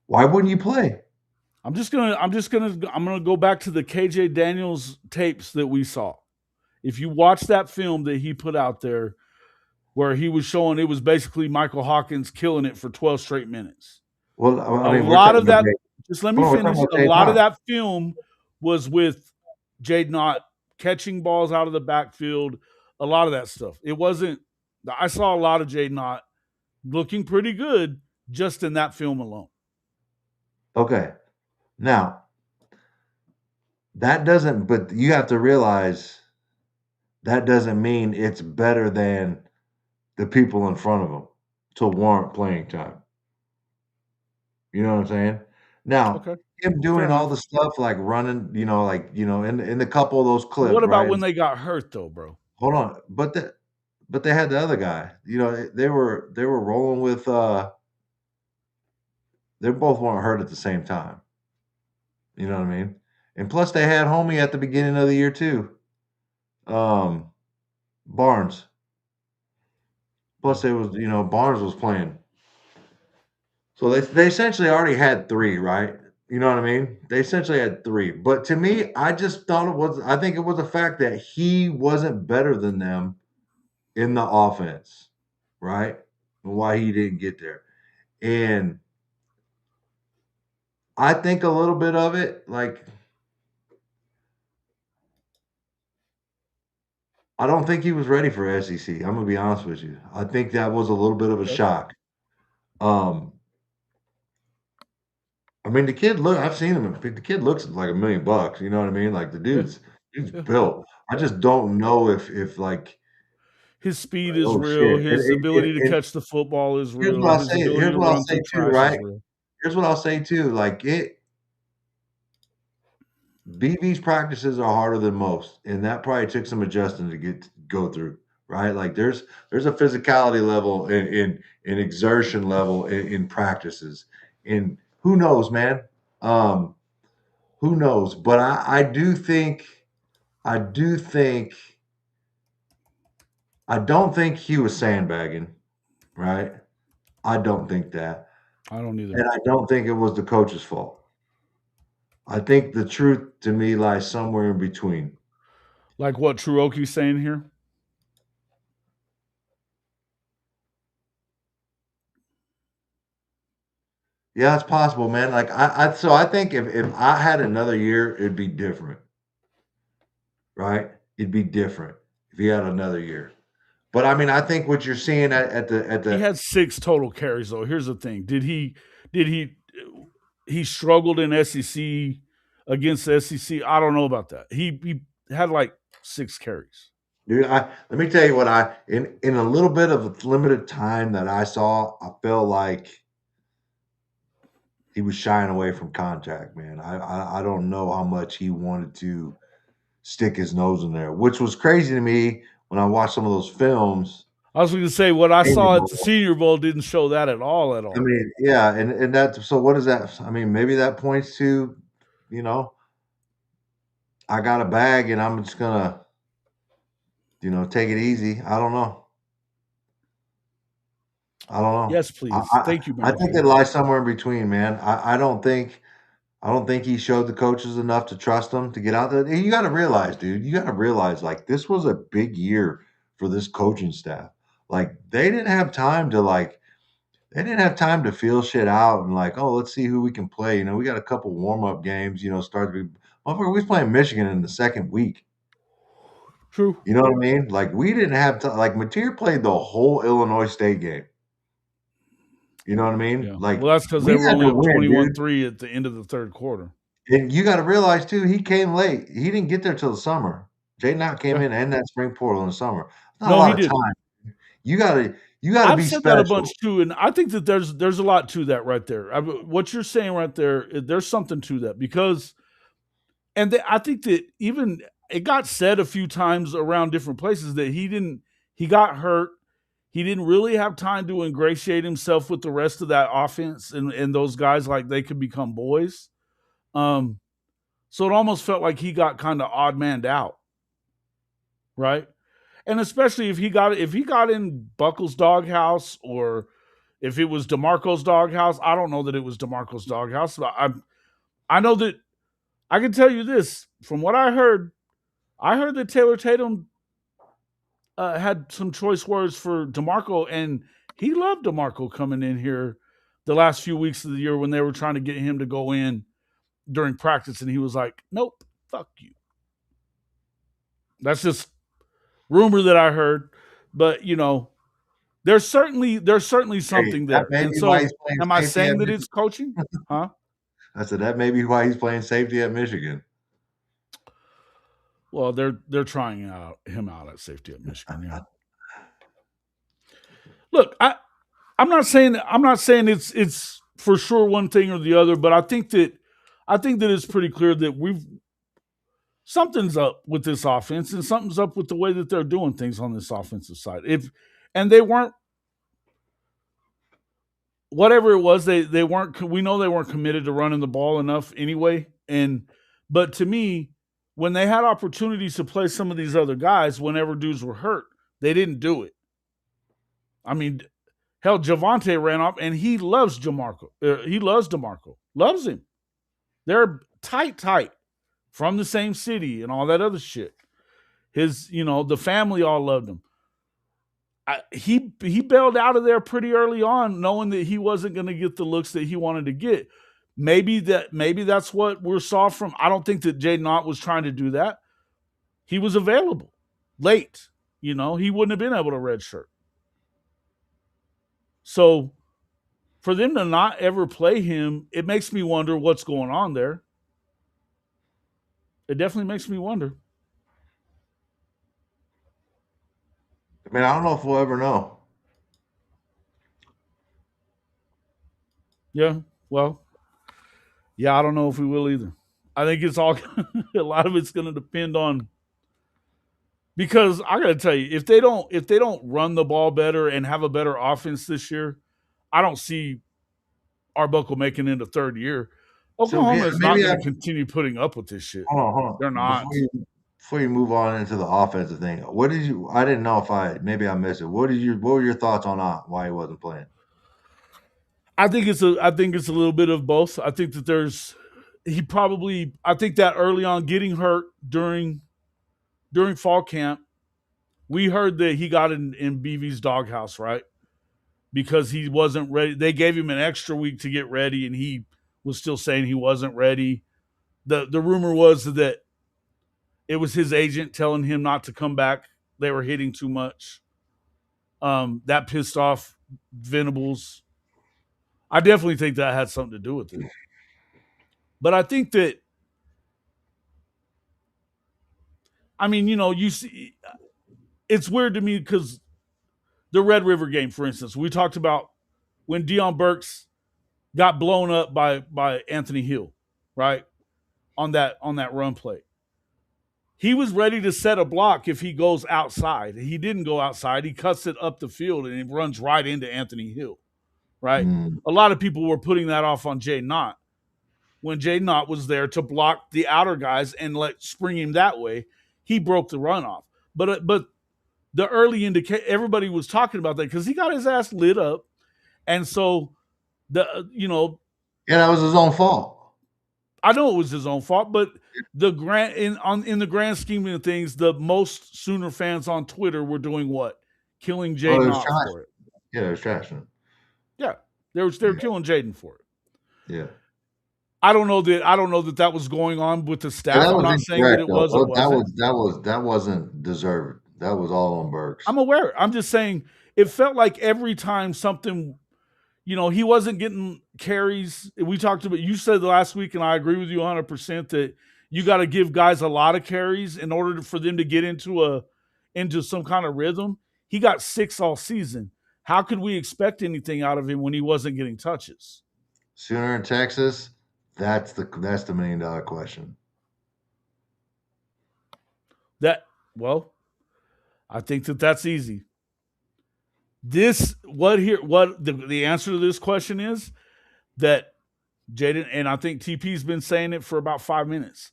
Why wouldn't you play? I'm gonna go back to the KJ Daniels tapes that we saw. If you watch that film that he put out there, where he was showing it was basically Michael Hawkins killing it for 12 straight minutes. Well, I A mean, we're lot talking of about that, just let me hold on, we're talking finish. about A Jay lot of Knox. that film was with Jade Knott catching balls out of the backfield. A lot of that stuff. It wasn't. I saw a lot of Jade Knott looking pretty good just in that film alone. Okay, now that doesn't. But you have to realize that doesn't mean it's better than the people in front of them to warrant playing time. You know what I'm saying? Now, Okay, him fair doing all enough. the stuff like running, in the couple of those What clips, about right? when they got hurt though, bro? Hold on, but they had the other guy. You know, they were rolling with they both weren't hurt at the same time. You know what I mean? And plus they had homie at the beginning of the year too. Um Barnes. Plus it was, Barnes was playing. So they essentially already had 3, right? You know what I mean? They essentially had 3. But to me, I think it was the fact that he wasn't better than them in the offense, right? And why he didn't get there. And I think a little bit of it, like I don't think he was ready for SEC. I'm gonna be honest with you. I think that was a little bit of a Okay. shock. Um, I mean, the kid look. I've seen him. The kid looks like $1,000,000. You know what I mean? Like the Yeah, dude's yeah, yeah. built. I just don't know if like, His speed is oh real. shit. His ability to catch the football is Here's real. what I'll His say. ability Here's to what I'll run say through too. trash is Right. real. Here's what I'll say too. Like BB's practices are harder than most, and that probably took some adjusting to go through. Right. Like there's a physicality level in exertion level in practices, and who knows, man. Um, who knows? But I do think I don't think he was sandbagging, right? I don't think that. I don't either. And I don't think it was the coach's fault. I think the truth to me lies somewhere in between. Like what Truoki's saying here. Yeah, it's possible, man. Like so I think if I had another year, it'd be different, right? It'd be different if he had another year. But I mean, I think what you're seeing at He the had 6 total carries though. Here's the thing: did he struggled in SEC against the SEC? I don't know about that. He had like 6 carries. dude, let me tell you what in a little bit of limited time that I saw, I felt like he was shying away from contact, man. I don't know how much he wanted to stick his nose in there, which was crazy to me when I watched some of those films. I was going to say what I Senior saw at the Bowl. Senior Bowl didn't show that at all. At I all. mean, yeah, and that so what does that I mean, maybe that points to, you know, I got a bag and I'm just gonna, take it easy. I don't know. I don't know. Yes, please. Thank you, I Mary think it Kay. lies somewhere in between, man. I don't think he showed the coaches enough to trust them to get out there. And you got to realize, dude, like this was a big year for this coaching staff. Like they didn't have time to feel shit out and like, oh, let's see who we can play. We got a couple warm up games. Motherfucker, we was playing Michigan in the second week. True. You know what I mean? Like we didn't have to. Like Mateer played the whole Illinois State game. You know what I mean? Yeah. Like Well, that's because we they were had only to up win, dude. 21-3 at the end of the third quarter. And you got to realize too, he came late. He didn't get there till the summer. Jay Knott came Yeah. in and that spring portal in the summer. Not a No, he lot of didn't. time. You gotta I've be said that a bunch special. too, and I think that there's a lot to that right there. What you're saying right there, there's something to that because, I think that even it got said a few times around different places that he got hurt. He didn't really have time to ingratiate himself with the rest of that offense and those guys like they could become boys. Um, so it almost felt like he got kind of odd manned out, right? And especially if he got in Buckle's doghouse or if it was DeMarco's doghouse. I don't know that it was DeMarco's doghouse, but I know that I can tell you this from what I heard. I heard that Taylor Tatum had some choice words for DeMarco, and he loved DeMarco coming in here the last few weeks of the year when they were trying to get him to go in during practice, and he was like, "Nope, fuck you." That's just rumor that I heard, but there's certainly Hey, something that there. may And be why so, he's playing am I safety at saying that it's Michigan. coaching? Huh? I said that may be why he's playing safety at Michigan. Well, they're trying him out at safety at Michigan. Yeah. Look, I'm not saying it's for sure one thing or the other, but I think that it's pretty clear that something's up with this offense and something's up with the way that they're doing things on this offensive side. If and they weren't whatever it was, they weren't we know they weren't committed to running the ball enough anyway. But to me, when they had opportunities to play some of these other guys whenever dudes were hurt, they didn't do it. I mean, hell, Javante ran off, and he loves Jamarco. He loves DeMarco. Loves him. They're tight from the same city and all that other shit. The family all loved him. He bailed out of there pretty early on, knowing that he wasn't going to get the looks that he wanted to get. Maybe that's what we saw from. I don't think that Jaden Ott was trying to do that. He was available late. He wouldn't have been able to redshirt. So for them to not ever play him, it makes me wonder what's going on there. It definitely makes me wonder. I mean, I don't know if we'll ever know. Yeah. Well, yeah, I don't know if we will either. I think it's all a lot of it's going to depend on because I got to tell you, if they don't run the ball better and have a better offense this year, I don't see Arbuckle making it a third year. So yeah, Oklahoma is not maybe going to continue putting up with this shit. hold They're on. not. Before you move on into the offensive thing, what did you? I didn't know if maybe I missed it. What were your thoughts on why he wasn't playing? I think it's a little bit of both. I think that I think that early on getting hurt during fall camp, we heard that he got in BV's doghouse, right? Because he wasn't ready. They gave him an extra week to get ready, and he was still saying he wasn't ready. The rumor was that it was his agent telling him not to come back. They were hitting too much. That pissed off Venables. I definitely think that had something to do with it. But I think that, I mean, you see, it's weird to me because the Red River game, for instance, we talked about when Deion Burks got blown up by Anthony Hill, right? On that run play. He was ready to set a block if he goes outside. He didn't go outside. He cuts it up the field and it runs right into Anthony Hill, right? Mm. A lot of people were putting that off on Jay Knott when Jay Knott was there to block the outer guys and let spring him that way. He broke the run off. But the early indication, everybody was talking about that because he got his ass lit up. And so Yeah, that was his own fault. I know it was his own fault, but in the grand scheme of things, the most Sooner fans on Twitter were doing what? Killing Oh, Jaden off for it. Yeah, it was trashing. Yeah, they were killing Jaden for it. Yeah. I don't know that was going on with the staff. Yeah, I'm not saying that it was or wasn't. That wasn't deserved. That was all on Burks. I'm aware. I'm just saying it felt like every time something, he wasn't getting carries. We talked about, you said last week, and I agree with you 100% that you got to give guys a lot of carries in order for them to get into some kind of rhythm. He got 6 all season. How could we expect anything out of him when he wasn't getting touches? Sooner in Texas, that's the $1 million question. I think that's easy. The answer to this question is that Jaden, and I think TP's been saying it for about 5 minutes.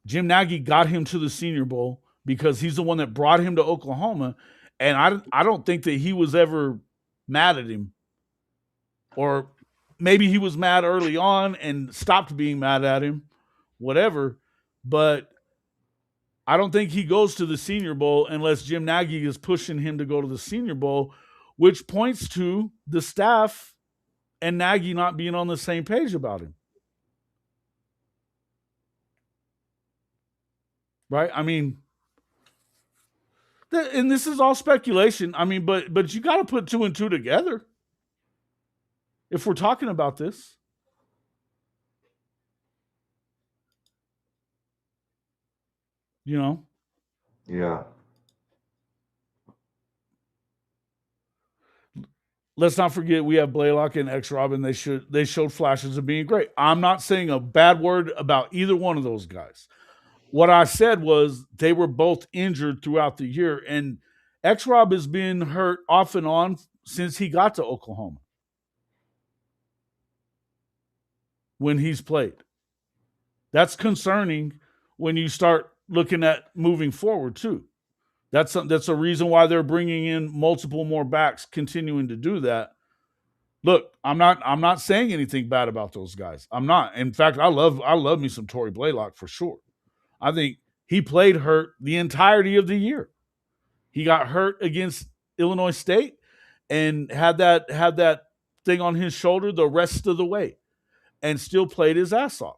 Jim Nagy got him to the Senior Bowl because he's the one that brought him to Oklahoma, and I don't think that he was ever mad at him, or maybe he was mad early on and stopped being mad at him, whatever. But I don't think he goes to the Senior Bowl unless Jim Nagy is pushing him to go to the Senior Bowl, which points to the staff and Nagy not being on the same page about him. Right? I mean, and this is all speculation. I mean, but you got to put 2 and 2 together if we're talking about this. Yeah. Let's not forget we have Blaylock and X-Rob, and they showed flashes of being great. I'm not saying a bad word about either one of those guys. What I said was they were both injured throughout the year, and X-Rob has been hurt off and on since he got to Oklahoma when he's played. That's concerning when you start looking at moving forward too. That's a reason why they're bringing in multiple more backs, continuing to do that. Look, I'm not saying anything bad about those guys. I'm not. In fact, I love me some Torrey Blaylock for sure. I think he played hurt the entirety of the year. He got hurt against Illinois State and had that thing on his shoulder the rest of the way and still played his ass off.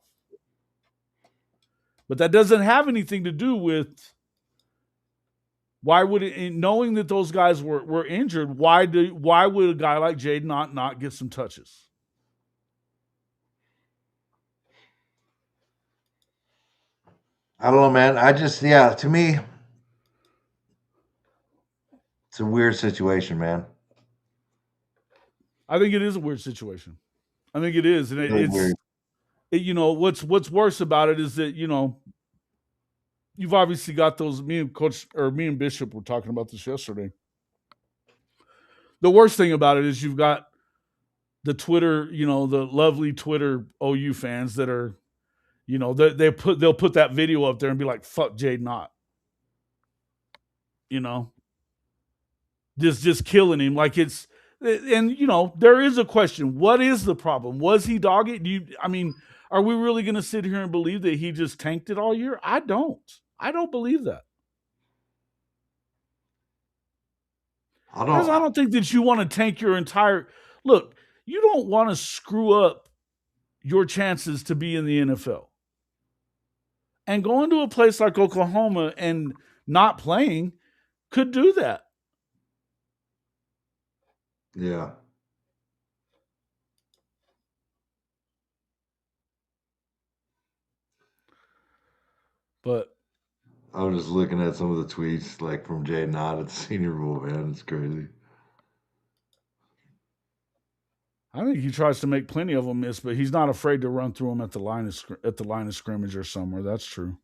But that doesn't have anything to do with why would it, knowing that those guys were injured, why would a guy like Jaden not get some touches? I don't know, man. To me, it's a weird situation, man. I think it is a weird situation. I think it is, and Really it's what's worse about it is that you've obviously got those. Me and Bishop were talking about this yesterday. The worst thing about it is you've got the Twitter, the lovely Twitter OU fans that are, they'll put that video up there and be like, "Fuck Jade Knott," just killing him like it's. And there is a question: what is the problem? Was he dogged? Are we really going to sit here and believe that he just tanked it all year? I don't believe that. I don't think that you want to tank your entire. Look, you don't want to screw up your chances to be in the NFL. And going to a place like Oklahoma and not playing, could do that. Yeah. But I was just looking at some of the tweets like from Jay Nod at the Senior Bowl, man. It's crazy. I think he tries to make plenty of them miss, but he's not afraid to run through them at the line of scrimmage or somewhere. That's true.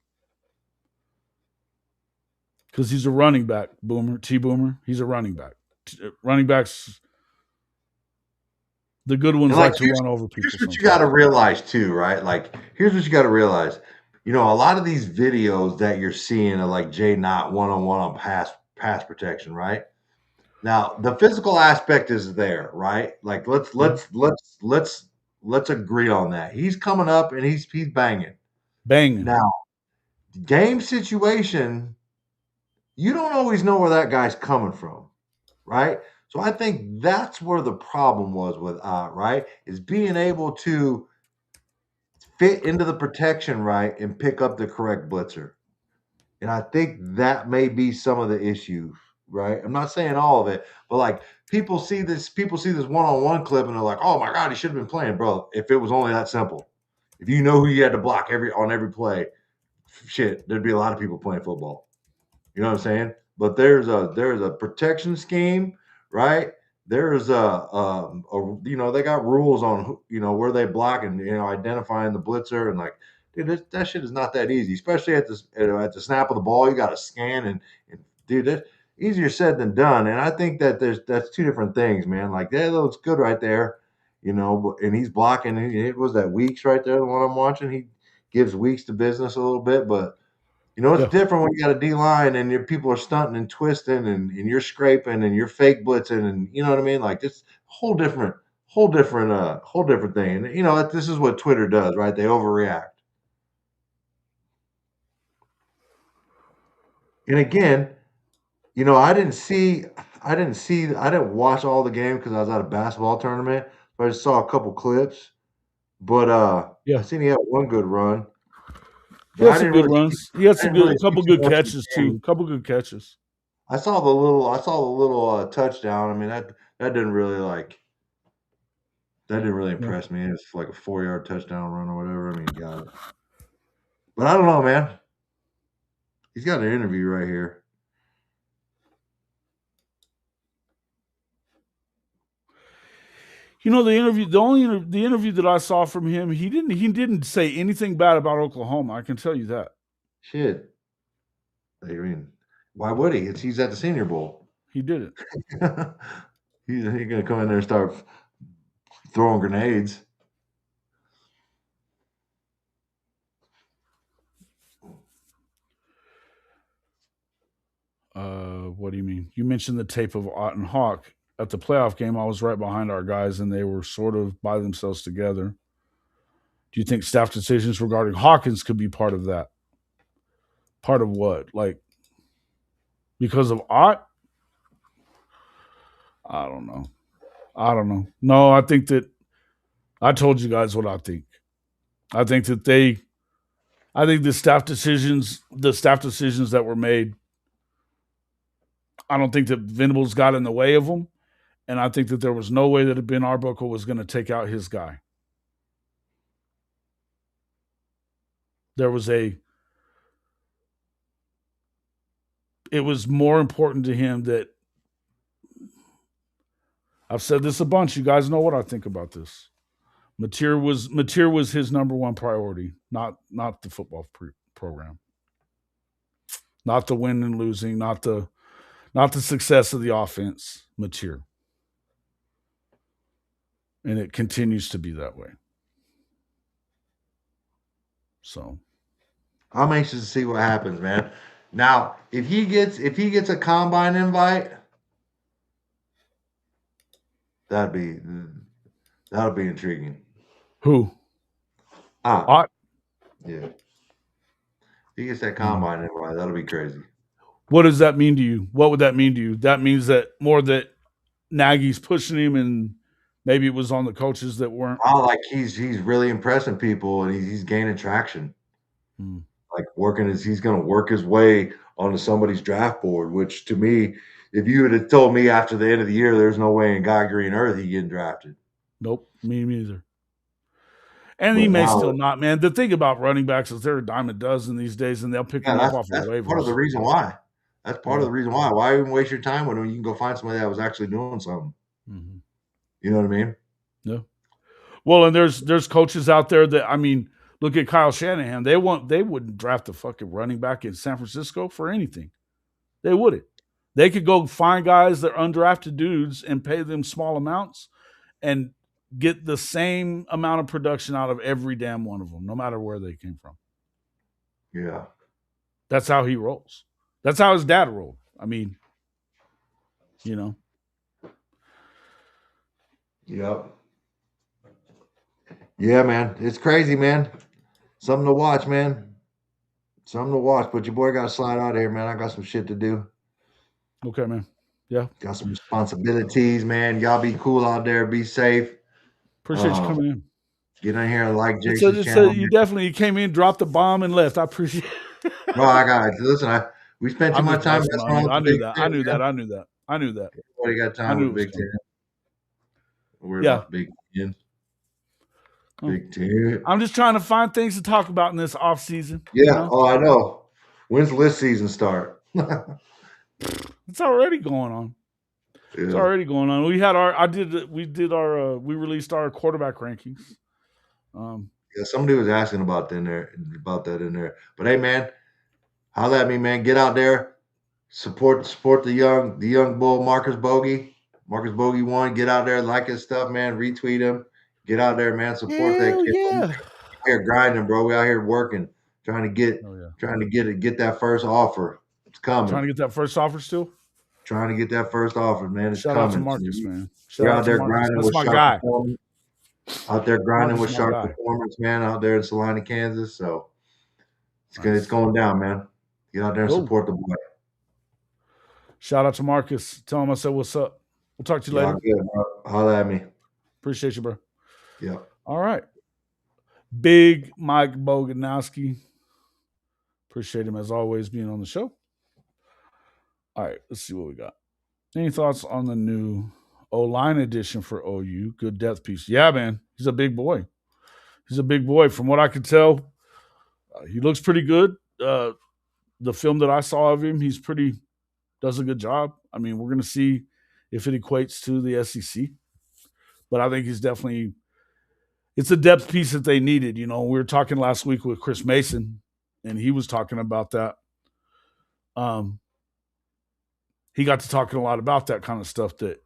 Because he's a running back, Boomer T Boomer. He's a running back. Running backs, the good ones And like like to run over people here's what you got to sometimes. realize too, right? Like here's what you got to realize. You know, a lot of these videos that you're seeing are like Jay Knott one-on-one on pass protection, right? Now the physical aspect is there, right? Like Yeah, let's agree on that. He's coming up and he's banging. banging. Now, game situation, you don't always know where that guy's coming from, right? So I think that's where the problem was with right? Is being able to fit into the protection right and pick up the correct blitzer. And I think that may be some of the issue, right? I'm not saying all of it, but like people see this one-on-one clip and they're like, "Oh my god, he should have been playing, bro." If it was only that simple. If you know who you had to block every play, shit, there'd be a lot of people playing football. You know what I'm saying? But there's a protection scheme, right? There's they got rules on where they block and identifying the blitzer and like, dude, that shit is not that easy, especially at the snap of the ball. You got to scan and dude, that's easier said than done. And I think that that's two different things, man. Like that looks good right there, and he's blocking. It was that Weeks right there, the one I'm watching. He gives Weeks to business a little bit, but it's Yeah. different when you got a D line and your people are stunting and twisting and you're scraping and you're fake blitzing and you know what I mean? Like this whole different thing. And this is what Twitter does, right? They overreact. And again, I didn't watch all the game because I was at a basketball tournament, but I just saw a couple clips. But I Yeah. seen he had one good run, He but had some good runs. He had I some didn't good, really a see couple too good much of the catches too. game. A couple good catches. I saw the little touchdown. I mean that didn't really Yeah. impress me. It's like a 4-yard touchdown run or whatever. I mean, got it. But I don't know, man. He's got an interview right here. The interview that I saw from him, he didn't say anything bad about Oklahoma. I can tell you that. Shit. I mean, why would he? He's at the Senior Bowl. He didn't. He's gonna come in there and start throwing grenades. What do you mean? You mentioned the tape of Ott and Hawk. At the playoff game, I was right behind our guys, and they were sort of by themselves together. Do you think staff decisions regarding Hawkins could be part of that? Part of what? Like because of Ott? I don't know. I don't know. No, I think that I told you guys what I think. I think that I think the staff decisions that were made, I don't think that Venables got in the way of them. And I think that there was no way that Ben Arbuckle was going to take out his guy. There was it was more important to him that I've said this a bunch. You guys know what I think about this. Mateer was his number one priority, not the football program, not the win and losing, not the success of the offense. Mateer, and it continues to be that way. So I'm anxious to see what happens, man. Now, if he gets a combine invite, that'd be that'll be intriguing. who? Ah, Ott? yeah. If he gets that Mm. combine invite, that'll be crazy. What does that mean to you? What would that mean to you? That means that more that Nagy's pushing him, and maybe it was on the coaches that weren't. Oh, like he's really impressing people and he's gaining traction. Mm. Like he's gonna work his way onto somebody's draft board, which to me, if you would have told me after the end of the year, there's no way in God green earth he getting drafted. Nope, me neither. And he But may now, still not, man. The thing about running backs is they're a dime a dozen these days, and they'll pick them up off of that's part of the waivers. reason why. That's part of the reason why. Why even waste your time when you can go find somebody that was actually doing something? Mm-hmm. You know what I mean? Yeah. Well, and there's coaches out there that, I mean, look at Kyle Shanahan. They wouldn't draft a fucking running back in San Francisco for anything. They wouldn't. They could go find guys that are undrafted dudes and pay them small amounts and get the same amount of production out of every damn one of them, no matter where they came from. Yeah. That's how he rolls. That's how his dad rolled. I mean, you know. Yep. Yeah, man. It's crazy, man. Something to watch, man. Something to watch. But your boy got to slide out of here, man. I got some shit to do. Okay, man. Yeah. Got some responsibilities, man. Y'all be cool out there. Be safe. Appreciate you coming in. Get on here and like Jason's channel. You definitely came in, dropped the bomb, and left. I appreciate it. No, I got it. Listen, we spent too much time. That's wrong with I the knew Big that. Ten. I knew that. Everybody got time with the Big Ten. We're about the Big Ten. Big Ten. I'm just trying to find things to talk about in this off season. Yeah. You know? Oh, I know. When's list season start? It's already going on. Yeah. It's already going on. We released our quarterback rankings. Yeah, somebody was asking about that in there. But hey, man, holla at me, man. Get out there, support the young bull, Marcus Bogey. Marcus Bogey 1. Get out there, like his stuff, man. Retweet him. Get out there, man. Support that kid. Yeah. We out here grinding, bro. We out here working, trying to get that first offer. It's coming. Trying to get that first offer still. Trying to get that first offer, man. It's Shout coming. Out to Marcus, man. We're out there grinding That's with my Sharp guy. Performance. Out there grinding with Sharp Performance, man. Out there in Salina, Kansas. So it's going down, man. Get out there and support the boy. Shout out to Marcus. Tell him I said what's up. We'll talk to you later. Good, bro. Holla at me. Appreciate you, bro. Yeah. All right. Big Mike Boganowski. Appreciate him as always being on the show. All right, let's see what we got. Any thoughts on the new O-line edition for OU? Good depth piece. Yeah, man. He's a big boy. From what I could tell, he looks pretty good. The film that I saw of him, does a good job. I mean, we're going to see if it equates to the SEC. But I think it's a depth piece that they needed. You know, we were talking last week with Chris Mason, and he was talking about that. He got to talking a lot about that kind of stuff that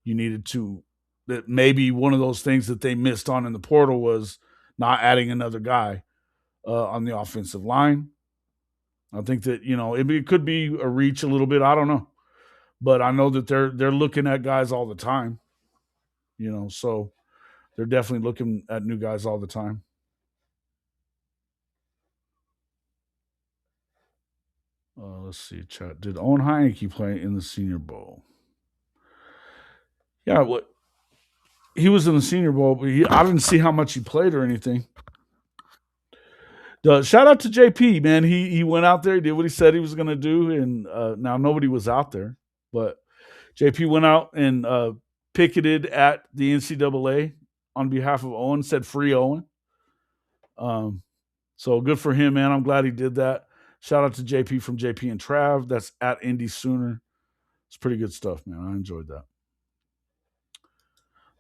you needed to, that maybe one of those things that they missed on in the portal was not adding another guy on the offensive line. I think that, you know, it could be a reach a little bit. I don't know. But I know that they're looking at guys all the time, you know, so they're definitely looking at new guys all the time. Let's see, chat. Did Owen Heineke play in the Senior Bowl? Yeah, he was in the Senior Bowl, but I didn't see how much he played or anything. Shout out to JP, man. He went out there, did what he said he was going to do, and now nobody was out there, but JP went out and picketed at the NCAA on behalf of Owen, said free Owen. So good for him, man. I'm glad he did that. Shout out to JP from JP and Trav. That's at Indy Sooner. It's pretty good stuff, man. I enjoyed that.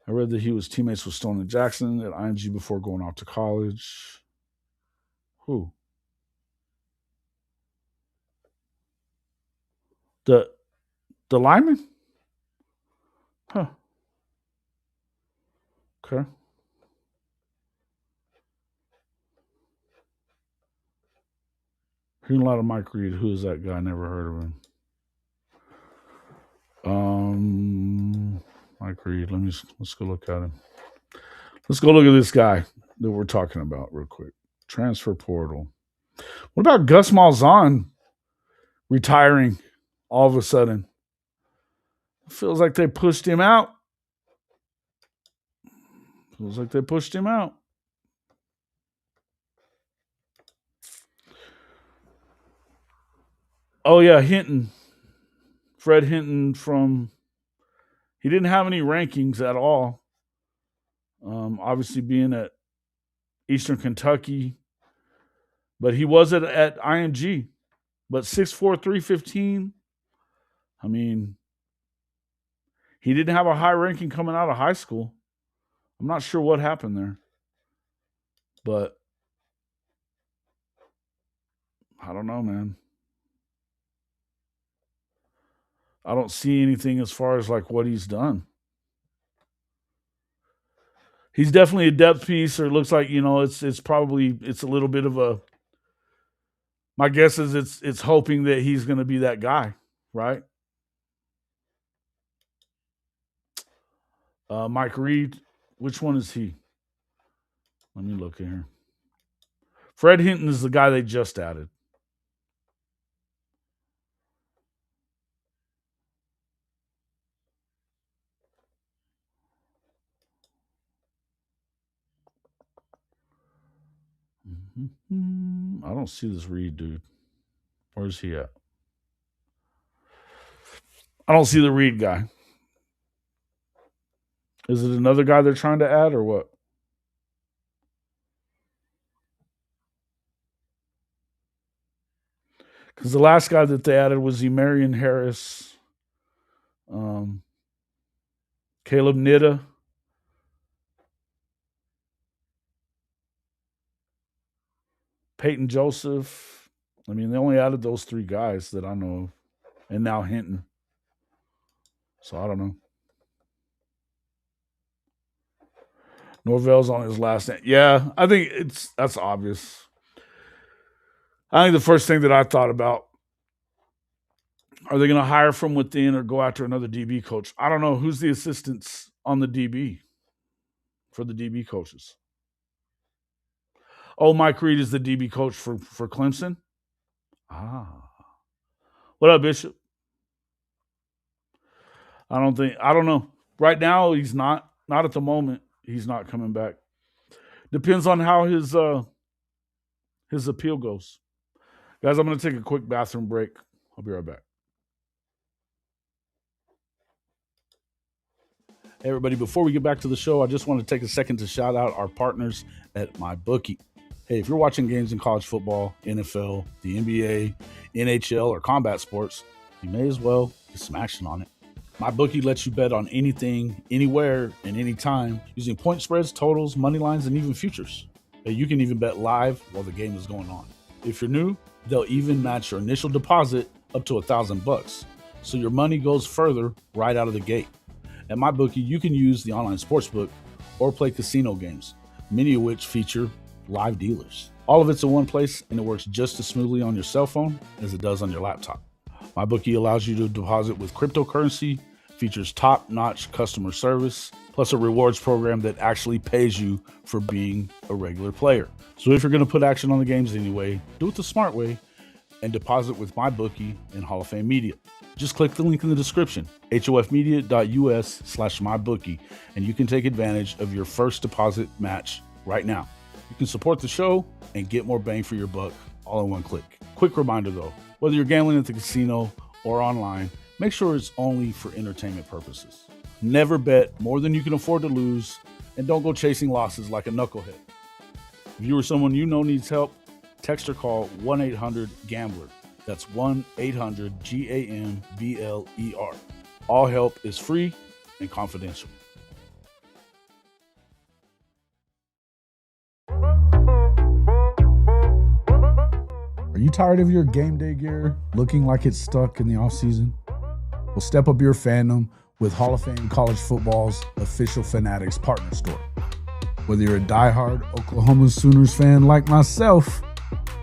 I read that he was teammates with Stone and Jackson at IMG before going off to college. Who? The lineman? Huh. Okay. Hearing a lot of Mike Reed. Who is that guy? Never heard of him. Mike Reed. Let's go look at him. Let's go look at this guy that we're talking about real quick. Transfer portal. What about Gus Malzahn retiring all of a sudden? It feels like they pushed him out. Oh yeah, Hinton. Fred Hinton he didn't have any rankings at all. Obviously being at Eastern Kentucky, but he was at IMG. But 6'4", 315. I mean, he didn't have a high ranking coming out of high school. I'm not sure what happened there. But I don't know, man. I don't see anything as far as like what he's done. He's definitely a depth piece, or it looks like, it's probably it's a little bit of a, my guess is it's hoping that he's going to be that guy, right? Mike Reed, which one is he? Let me look here. Fred Hinton is the guy they just added. I don't see this Reed dude. Where's he at? I don't see the Reed guy. Is it another guy they're trying to add or what? Because the last guy that they added was Emarion Harris, Caleb Nitta, Peyton Joseph. I mean, they only added those three guys that I know of. And now Hinton. So I don't know. Norvell's on his last name. Yeah, I think that's obvious. I think the first thing that I thought about, are they going to hire from within or go after another DB coach? I don't know. Who's the assistants on the DB for the DB coaches? Oh, Mike Reed is the DB coach for Clemson? Ah. What up, Bishop? I don't know. Right now, he's not at the moment. He's not coming back. Depends on how his appeal goes. Guys, I'm going to take a quick bathroom break. I'll be right back. Hey, everybody, before we get back to the show, I just want to take a second to shout out our partners at MyBookie. Hey, if you're watching games in college football, NFL, the NBA, NHL, or combat sports, you may as well get some action on it. MyBookie lets you bet on anything, anywhere, and anytime using point spreads, totals, money lines, and even futures. Hey, you can even bet live while the game is going on. If you're new, they'll even match your initial deposit up to $1,000, so your money goes further right out of the gate. At MyBookie, you can use the online sportsbook or play casino games, many of which feature live dealers. All of it's in one place, and it works just as smoothly on your cell phone as it does on your laptop. MyBookie allows you to deposit with cryptocurrency, features top-notch customer service, plus a rewards program that actually pays you for being a regular player. So if you're going to put action on the games anyway, do it the smart way and deposit with MyBookie and Hall of Fame Media. Just click the link in the description, hofmedia.us/mybookie, and you can take advantage of your first deposit match right now. You can support the show and get more bang for your buck all in one click. Quick reminder though, whether you're gambling at the casino or online, make sure it's only for entertainment purposes. Never bet more than you can afford to lose, and don't go chasing losses like a knucklehead. If you or someone you know needs help, text or call 1-800-GAMBLER. That's 1-800-GAMBLER. All help is free and confidential. Are you tired of your game day gear looking like it's stuck in the offseason? Well, step up your fandom with Hall of Fame College Football's official Fanatics partner store. Whether you're a diehard Oklahoma Sooners fan like myself,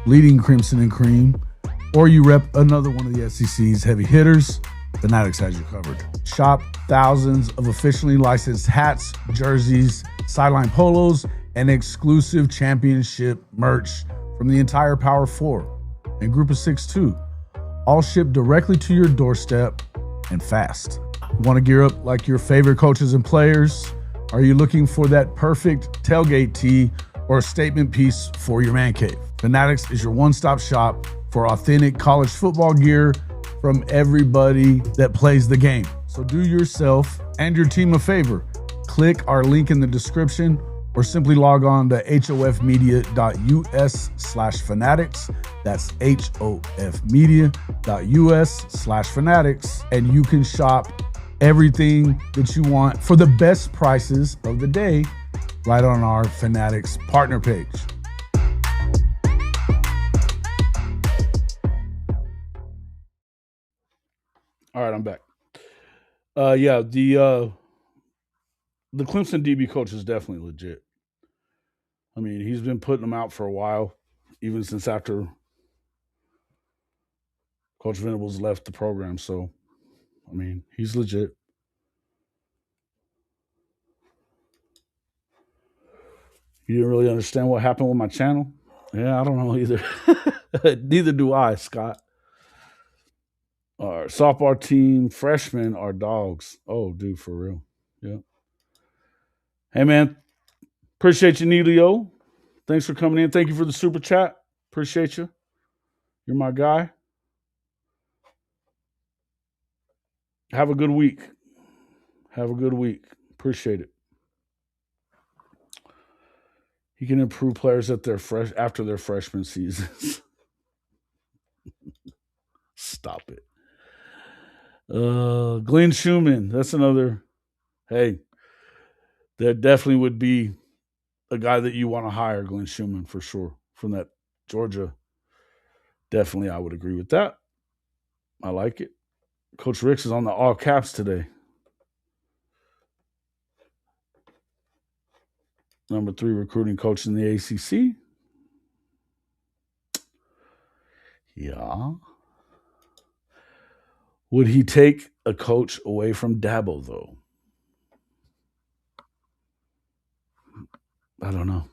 bleeding Crimson and Cream, or you rep another one of the SEC's heavy hitters, Fanatics has you covered. Shop thousands of officially licensed hats, jerseys, sideline polos, and exclusive championship merch from the entire Power 4 and Group of 6 too. All shipped directly to your doorstep and fast. Want to gear up like your favorite coaches and players? Are you looking for that perfect tailgate tee or a statement piece for your man cave. Fanatics is your one-stop shop for authentic college football gear from everybody that plays the game. So do yourself and your team a favor. Click our link in the description or simply log on to hofmedia.us/fanatics. That's hofmedia.us/fanatics. And you can shop everything that you want for the best prices of the day right on our Fanatics partner page. All right, I'm back. Yeah, the Clemson DB coach is definitely legit. I mean, he's been putting them out for a while, even since after Coach Venables left the program. So, I mean, he's legit. You didn't really understand what happened with my channel? Yeah, I don't know either. Neither do I, Scott. Our softball team freshmen are dogs. Oh, dude, for real. Yeah. Hey, man. Appreciate you, Neelio. Thanks for coming in. Thank you for the super chat. Appreciate you. You're my guy. Have a good week. Have a good week. Appreciate it. He can improve players at their after their freshman seasons. Stop it. Glenn Schumann. That's another. Hey, that definitely would be a guy that you want to hire, Glenn Schumann, for sure. From that Georgia. Definitely, I would agree with that. I like it. Coach Ricks is on the all caps today. Number 3 recruiting coach in the ACC. Yeah. Would he take a coach away from Dabo, though? I don't know.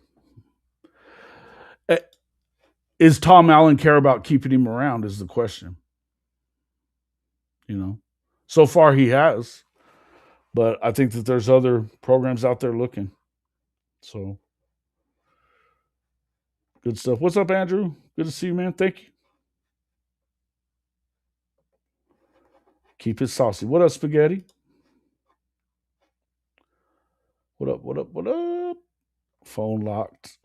Is Tom Allen care about keeping him around is the question. You know, so far he has, but I think that there's other programs out there looking. So good stuff. What's up, Andrew? Good to see you, man. Thank you. Keep it saucy. What up, Spaghetti? What up? What up? What up? Phone locked.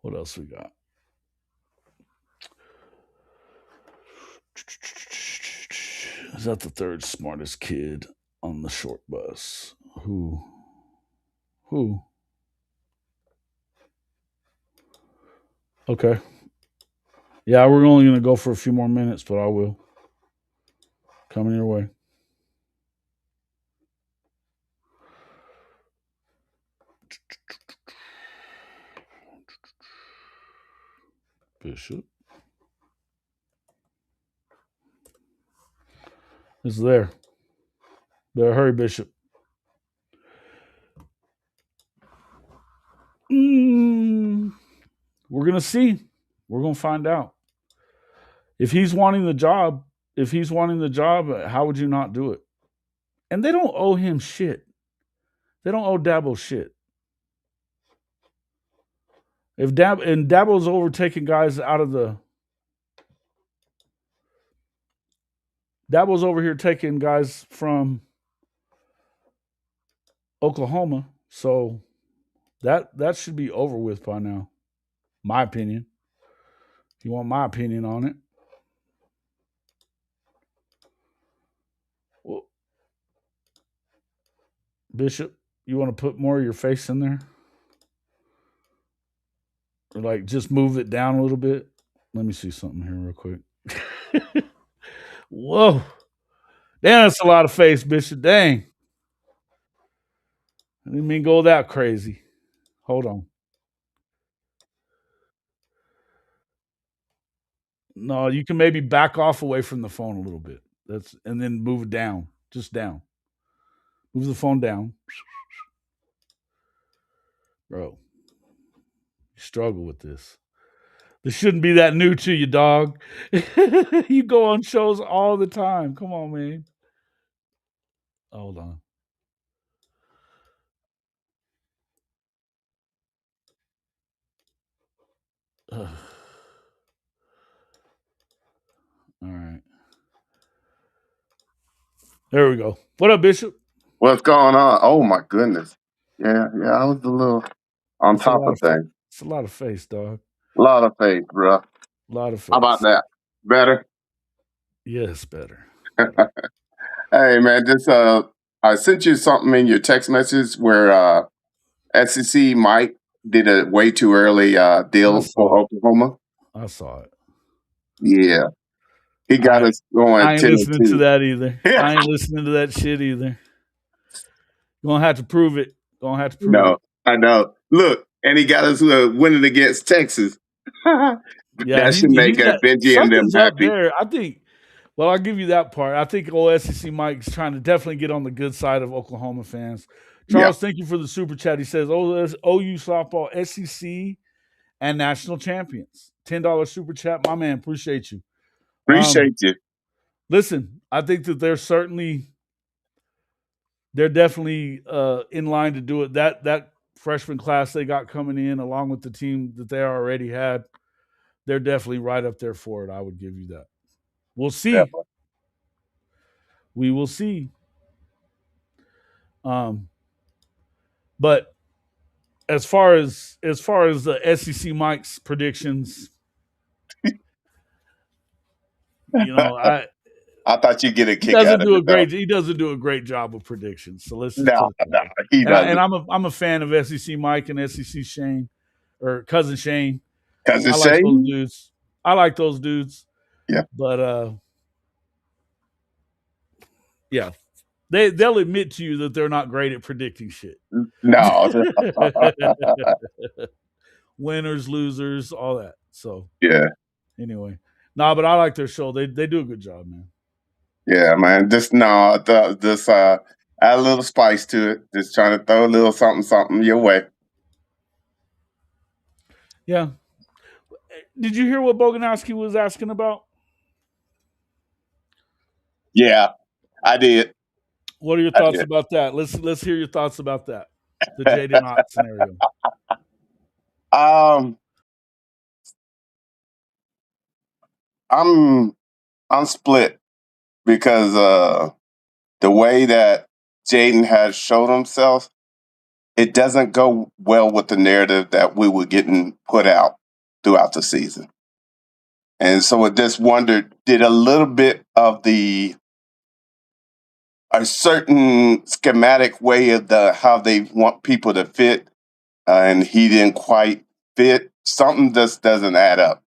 What else we got? Is that the third smartest kid on the short bus? Who? Okay. Yeah, we're only going to go for a few more minutes, but I will. Coming your way. Bishop is there. Better hurry, Bishop. We're gonna see. We're gonna find out. If he's wanting the job, how would you not do it? And they don't owe him shit. They don't owe Dabo shit. If Dabo's overtaking guys out of the Dabo's over here taking guys from Oklahoma, so that should be over with by now. My opinion. If you want my opinion on it. Well, Bishop, you want to put more of your face in there? Or like just move it down a little bit? Let me see something here real quick. Whoa. Damn, that's a lot of face, Bishop. Dang. I didn't mean go that crazy. Hold on. No, you can maybe back off away from the phone a little bit. And then move it down. Just down. Move the phone down. Bro. You struggle with this. This shouldn't be that new to you, dog. You go on shows all the time. Come on, man. Hold on. All right. There we go. What up, Bishop? What's going on? Oh my goodness. Yeah, I was a little on It's a top lot of of things. it's a lot of face, dog. A lot of faith, bro. A lot of How about face. that? Better? Yes, better. Better. Hey man, this I sent you something in your text message where SEC Mike did a way too early I deal saw for it. Oklahoma. I saw it. Yeah. He got I us going I ain't 10 and listening to 2. that either. I ain't listening to that shit either. Gonna have to prove it. Gonna have to prove No, it. I know. Look, and he got us winning against Texas. Yeah, That should make he's got Benji and them something's up happy. there. I think. Well, I'll give you that part. I think old SEC Mike's trying to definitely get on the good side of Oklahoma fans. Yeah. Charles, thank you for the super chat. He says, "Oh, OU softball, SEC and national champions." $10 super chat, my man. Appreciate you. Appreciate you. Listen, I think that they're definitely in line to do it. That freshman class they got coming in, along with the team that they already had, they're definitely right up there for it. I would give you that. We'll see. Definitely. We will see. Um, but as far as the SEC Mike's predictions, I I thought you'd get a he kick doesn't out of do a it though. great he doesn't do a great job of predictions. So let's just No, put it that no, way. he And doesn't. I'm a fan of SEC Mike and SEC Shane or cousin Shane. Cause I it's like those Shane. dudes. I like those dudes. Yeah. But yeah, they'll admit to you that they're not great at predicting shit. No. Winners, losers, all that. So Yeah. anyway, nah, but I like their show. They do a good job, man. Yeah, man. Just no, just add a little spice to it. Just trying to throw a little something, something your way. Yeah. Did you hear what Boganowski was asking about? Yeah, I did. What are your I thoughts did. about that? Let's hear your thoughts about that. The Jaden Ott scenario. um, I'm I'm split because the way that Jaden has showed himself, it doesn't go well with the narrative that we were getting put out throughout the season. And so I just wondered, did a little bit of a certain schematic way of the how they want people to fit, and he didn't quite fit. Something just doesn't add up.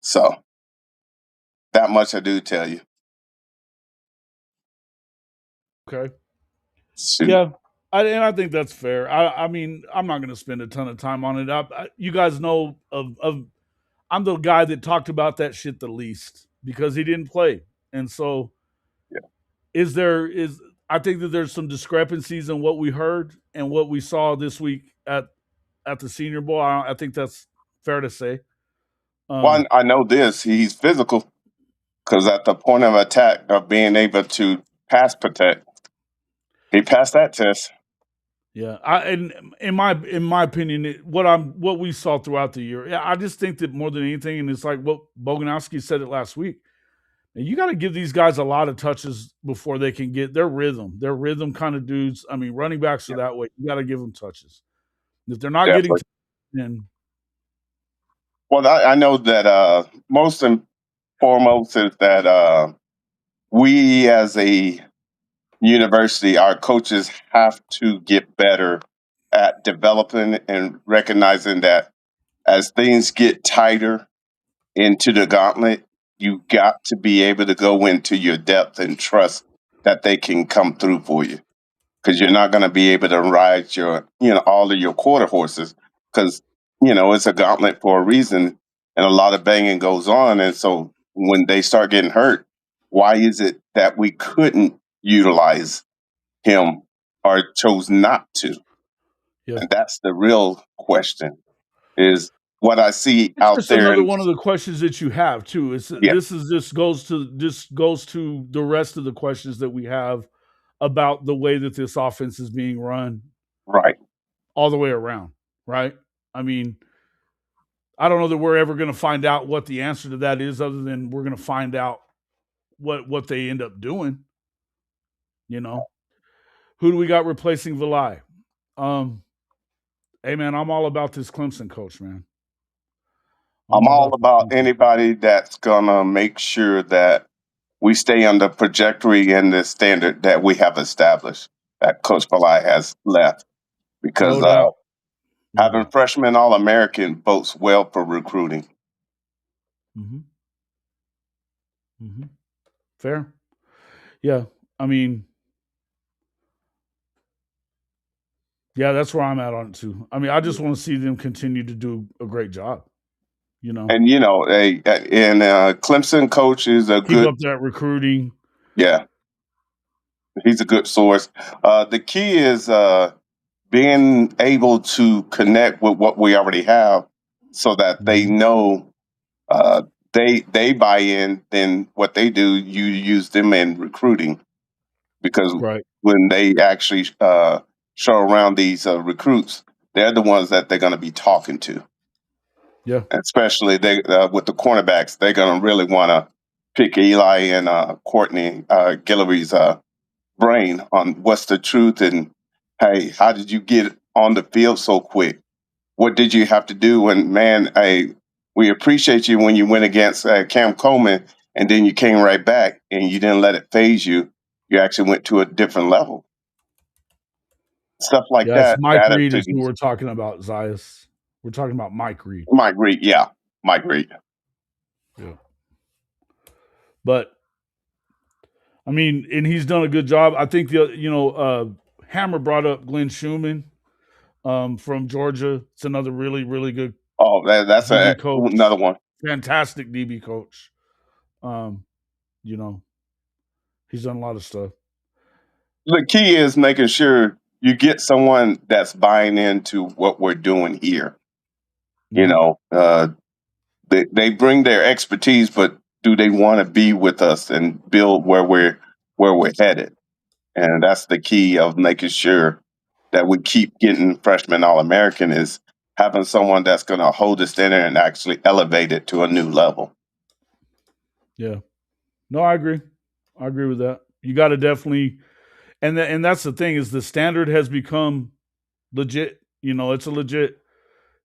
So that much I do tell you. Okay. Shoot. Yeah. And I think that's fair. I mean, I'm not going to spend a ton of time on it. You guys know of I'm the guy that talked about that shit the least because he didn't play. And so Yeah. is I think that there's some discrepancies in what we heard and what we saw this week at the Senior Bowl. I think that's fair to say. Well, Um, I know this. He's physical because at the point of attack of being able to pass protect, he passed that test. yeah, and in my opinion, what we saw throughout the year, yeah, I just think that more than anything, and it's like what Boganowski said it last week. And you got to give these guys a lot of touches before they can get their rhythm. Their rhythm kind of dudes. I mean, running backs are Yeah, that way. You got to give them touches. If they're not getting, definitely. then Well, I know that most and foremost is that we as a university, our coaches have to get better at developing and recognizing that as things get tighter into the gauntlet, you got to be able to go into your depth and trust that they can come through for you because you're not going to be able to ride your, all of your quarter horses because, it's a gauntlet for a reason and a lot of banging goes on. And so when they start getting hurt, why is it that we couldn't utilize him or chose not to? yeah, And that's the real question is what I see it's out just there. another And one of the questions that you have too. It's yeah, this is this goes to the rest of the questions that we have about the way that this offense is being run right. all the way around. Right? I mean, I don't know that we're ever going to find out what the answer to that is, other than we're going to find out what they end up doing. You know, who do we got replacing Vilai? Hey man, I'm all about this Clemson coach, man. I'm all this about Clemson. anybody that's gonna make sure that we stay on the trajectory and the standard that we have established that Coach Balai has left. Because No doubt. No having doubt. freshman All American bodes well for recruiting. Mm-hmm. Mm-hmm. Fair. Yeah. I mean, yeah, that's where I'm at on it too. I mean, I just want to see them continue to do a great job. You know, And Clemson coach is a keep good, up that recruiting. yeah, he's a good source. The key is being able to connect with what we already have, so that they Mhm. know they buy in. Then what they do, you use them in recruiting, because Right. when they actually show around these recruits, they're the ones that they're going to be talking to. Yeah. Especially they with the cornerbacks, they're going to really want to pick Eli and Courtney Guillory's brain on what's the truth, and hey, how did you get on the field so quick? What did you have to do? And man, we appreciate you when you went against Cam Coleman, and then you came right back and you didn't let it phase you. You actually went to a different level. Stuff like Yeah. It's that Mike Reed is who matters. we're talking about, Zias. We're talking about Mike Reed. Mike Reed, yeah, Mike Reed. Yeah. But I mean, and he's done a good job. I think Hammer brought up Glenn Schumann from Georgia. It's another really, really good Oh, that's DB another coach. one. Fantastic DB coach. Um, you know, he's done a lot of stuff. The key is making sure you get someone that's buying into what we're doing here. You Mhm. know, they bring their expertise, but do they want to be with us and build where we're headed? And that's the key of making sure that we keep getting freshman All American, is having someone that's going to hold the standard and actually elevate it to a new level. Yeah. No, I agree. I agree with that. You got to definitely, and that's the thing, is the standard has become legit. You know, it's a legit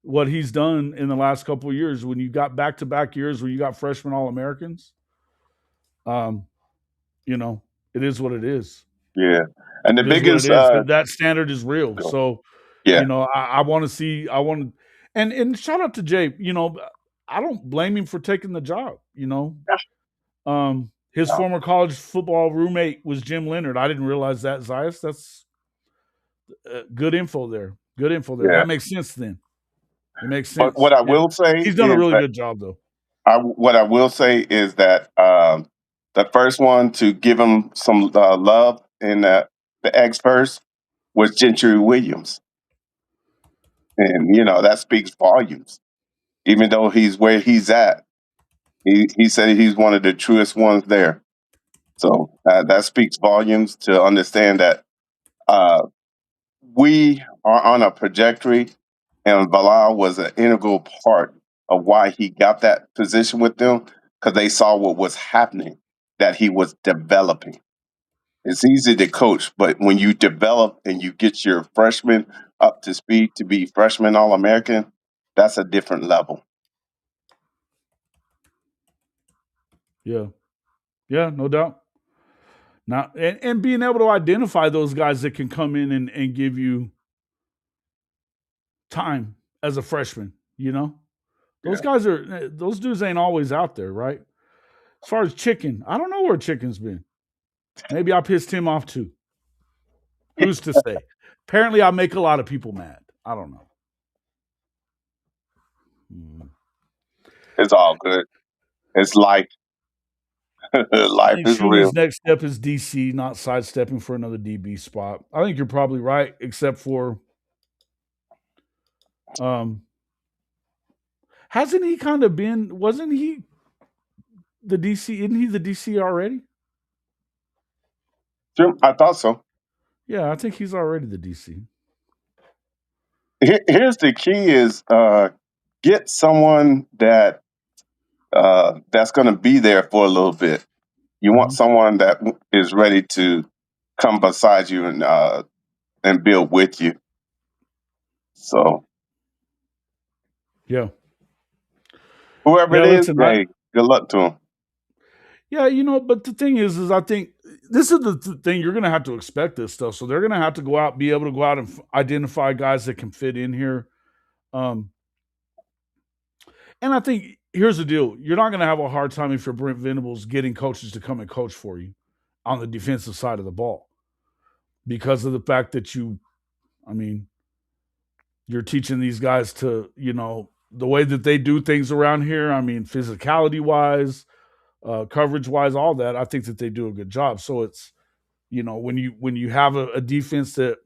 what he's done in the last couple of years. When you got back to back years where you got freshman All Americans, um, you know, it is what it is. Yeah, and the It is what it biggest, is. That standard is real. So, yeah, I want to see. I want, and shout out to Jay. You know, I don't blame him for taking the job. You know, his former college football roommate was Jim Leonard. I didn't realize that, Zias. That's good info there. Good info there. yeah. That makes sense then. It makes But sense. Yeah. He's done a really good job though. what I will say is that the first one to give him some love in the experts was Gentry Williams, and that speaks volumes. Even though he's where he's at, he said he's one of the truest ones there. So that speaks volumes to understand that uh, we are on a trajectory, and Bilal was an integral part of why he got that position with them, because they saw what was happening, that he was developing. It's easy to coach, but when you develop and you get your freshmen up to speed to be freshman All American, that's a different level. Yeah. Yeah, no doubt. Now, and being able to identify those guys that can come in and give you time as a freshman, you know? Yeah. Those dudes ain't always out there, right? As far as Chicken, I don't know where Chicken's been. Maybe I pissed him off too. Who's to say? Apparently, I make a lot of people mad. I don't know. Hmm. It's all good. It's life. I Life think is real. Schumann's next step is DC, not sidestepping for another DB spot. I think you're probably right, except for um hasn't he kind of been, wasn't he the DC? Isn't he the DC already? Jim, I thought so. Yeah, I think he's already the DC. Here's the key: is get someone that that's going to be there for a little bit. You want someone that is ready to come beside you and build with you. So Yeah. whoever Yeah, it is, listen, hey, good luck to them. yeah, but the thing is I think this is the thing. You're going to have to expect this stuff. So they're going to have to be able to go out and identify guys that can fit in here. And I think here's the deal. You're not going to have a hard time if you're Brent Venables getting coaches to come and coach for you on the defensive side of the ball because of the fact that you're teaching these guys to, the way that they do things around here. I mean, physicality wise, coverage wise, all that. I think that they do a good job. So it's, when you have a defense that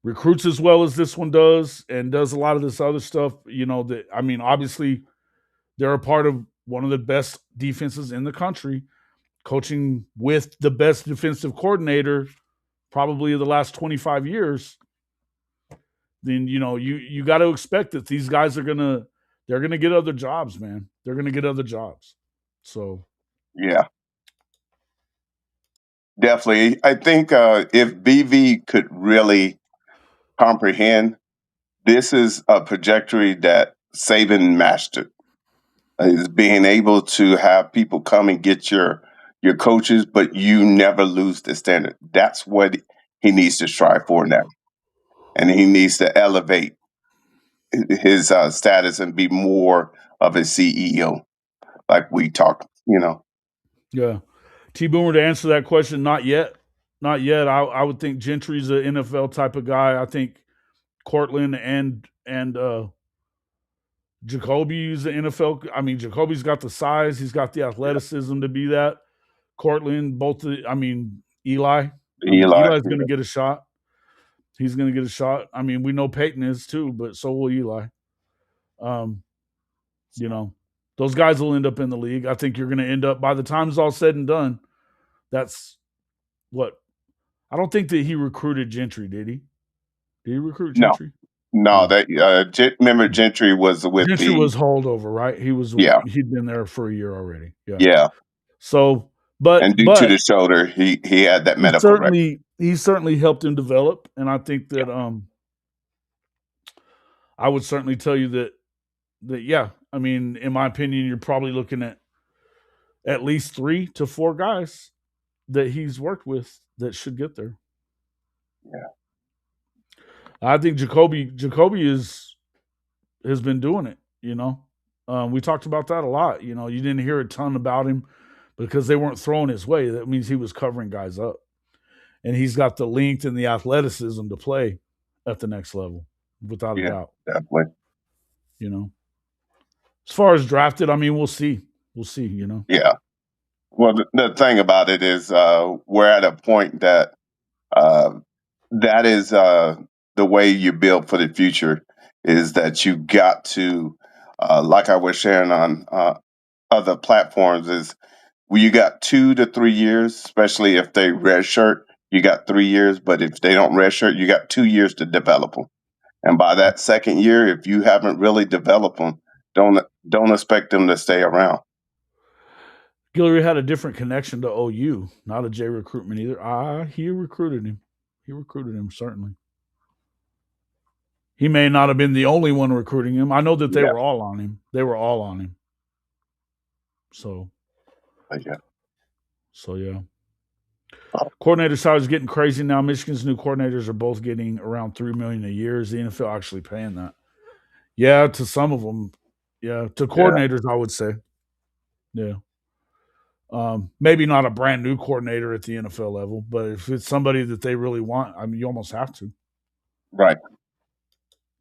recruits as well as this one does and does a lot of this other stuff, obviously they're a part of one of the best defenses in the country, coaching with the best defensive coordinator probably of the last 25 years. Then you got to expect that these guys they're gonna get other jobs, man. They're gonna get other jobs. So Yeah, definitely. I think if BV could really comprehend, this is a trajectory that Saban mastered. Is being able to have people come and get your coaches, but you never lose the standard. That's what he needs to strive for now, and he needs to elevate his status and be more of a CEO, like we talked. yeah, T Boomer, to answer that question, not yet, not yet. I would think Gentry's an NFL type of guy. I think Cortland and Jacoby's an NFL. I mean, Jacoby's got the size, he's got the athleticism to be that. Cortland, Eli. Eli, Eli's going to get a shot. He's going to get a shot. I mean, we know Peyton is too, but so will Eli. Those guys will end up in the league. I think you're going to end up, by the time it's all said and done, that's what. I don't think that he recruited Gentry, did he? Did he recruit Gentry? No. That remember Gentry was with Gentry was holdover, right? He'd been there for a year already. Yeah. So, but and due to the shoulder, he had that medical record. He certainly helped him develop, and I think that I would certainly tell you that yeah. I mean, in my opinion, you're probably looking at least 3 to 4 guys that he's worked with that should get there. Yeah. I think Jacoby has been doing it, we talked about that a lot. You didn't hear a ton about him because they weren't throwing his way. That means he was covering guys up. And he's got the length and the athleticism to play at the next level, without a doubt. Definitely. As far as drafted, I mean, we'll see. We'll see, Yeah. Well, the thing about it is we're at a point that that is the way you build for the future, is that you got to, like I was sharing on other platforms, is you got 2 to 3 years, especially if they redshirt, you got 3 years. But if they don't redshirt, you got 2 years to develop them. And by that second year, if you haven't really developed them, don't expect them to stay around. Guillory had a different connection to OU, not a J recruitment either. He recruited him. He recruited him, certainly. He may not have been the only one recruiting him. I know that they were all on him. They were all on him. So, yeah. Coordinator salaries getting crazy now. Michigan's new coordinators are both getting around $3 million a year. Is the NFL actually paying that? Yeah, to some of them. Yeah, to coordinators, I would say. Yeah. Maybe not a brand new coordinator at the NFL level, but if it's somebody that they really want, I mean, you almost have to. Right.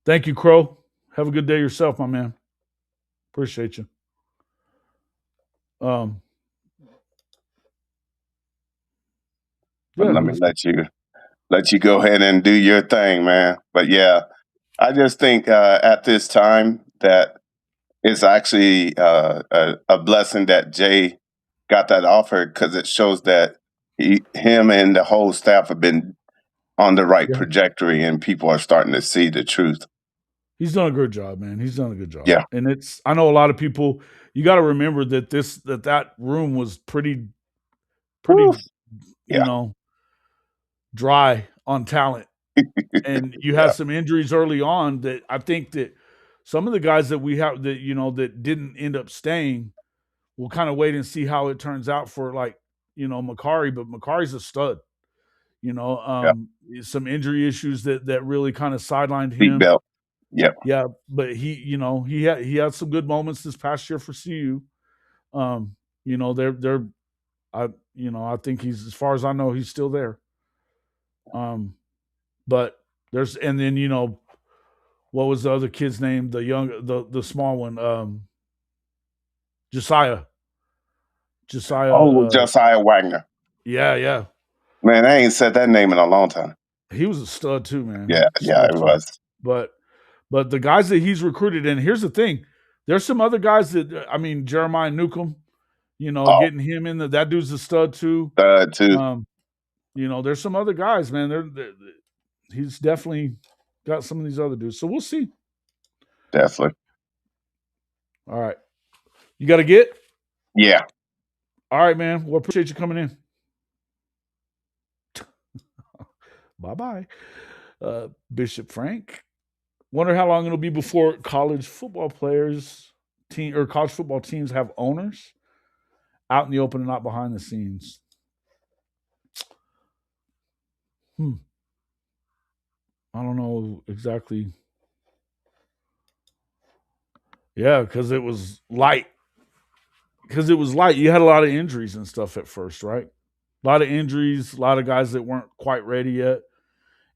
Thank you, Crow. Have a good day yourself, my man. Appreciate you. Let me let you go ahead and do your thing, man. But yeah, I just think at this time that it's actually a blessing that Jay got that offer, because it shows that him and the whole staff have been on the right trajectory, and people are starting to see the truth. He's done a good job, man. He's done a good job. Yeah. And I know a lot of people, you got to remember that that room was pretty, Woo. Yeah. dry on talent. And you had some injuries early on that I think that some of the guys that we have that, that didn't end up staying, we'll kind of wait and see how it turns out for Makari, but Makari's a stud. Some injury issues that really kind of sidelined Seat him. belt. Yep. Yeah, but he had some good moments this past year for CU. They're I think he's, as far as I know, he's still there. But there's, and then what was the other kid's name? The small one, Josiah. Josiah Wagner. Yeah. Man, I ain't said that name in a long time. He was a stud too, man. Yeah, it was. But the guys that he's recruited, and here's the thing, there's some other guys that Jeremiah Newcomb, getting him in that dude's a stud too. There's some other guys, man. He's definitely got some of these other dudes. So we'll see. Definitely. All right. You got to get? Yeah. All right, man. Well, appreciate you coming in. Bye-bye. Bishop Frank. Wonder how long it'll be before college football college football teams have owners out in the open and not behind the scenes. I don't know exactly. Yeah, because it was light. You had a lot of injuries and stuff at first, right? A lot of injuries, a lot of guys that weren't quite ready yet.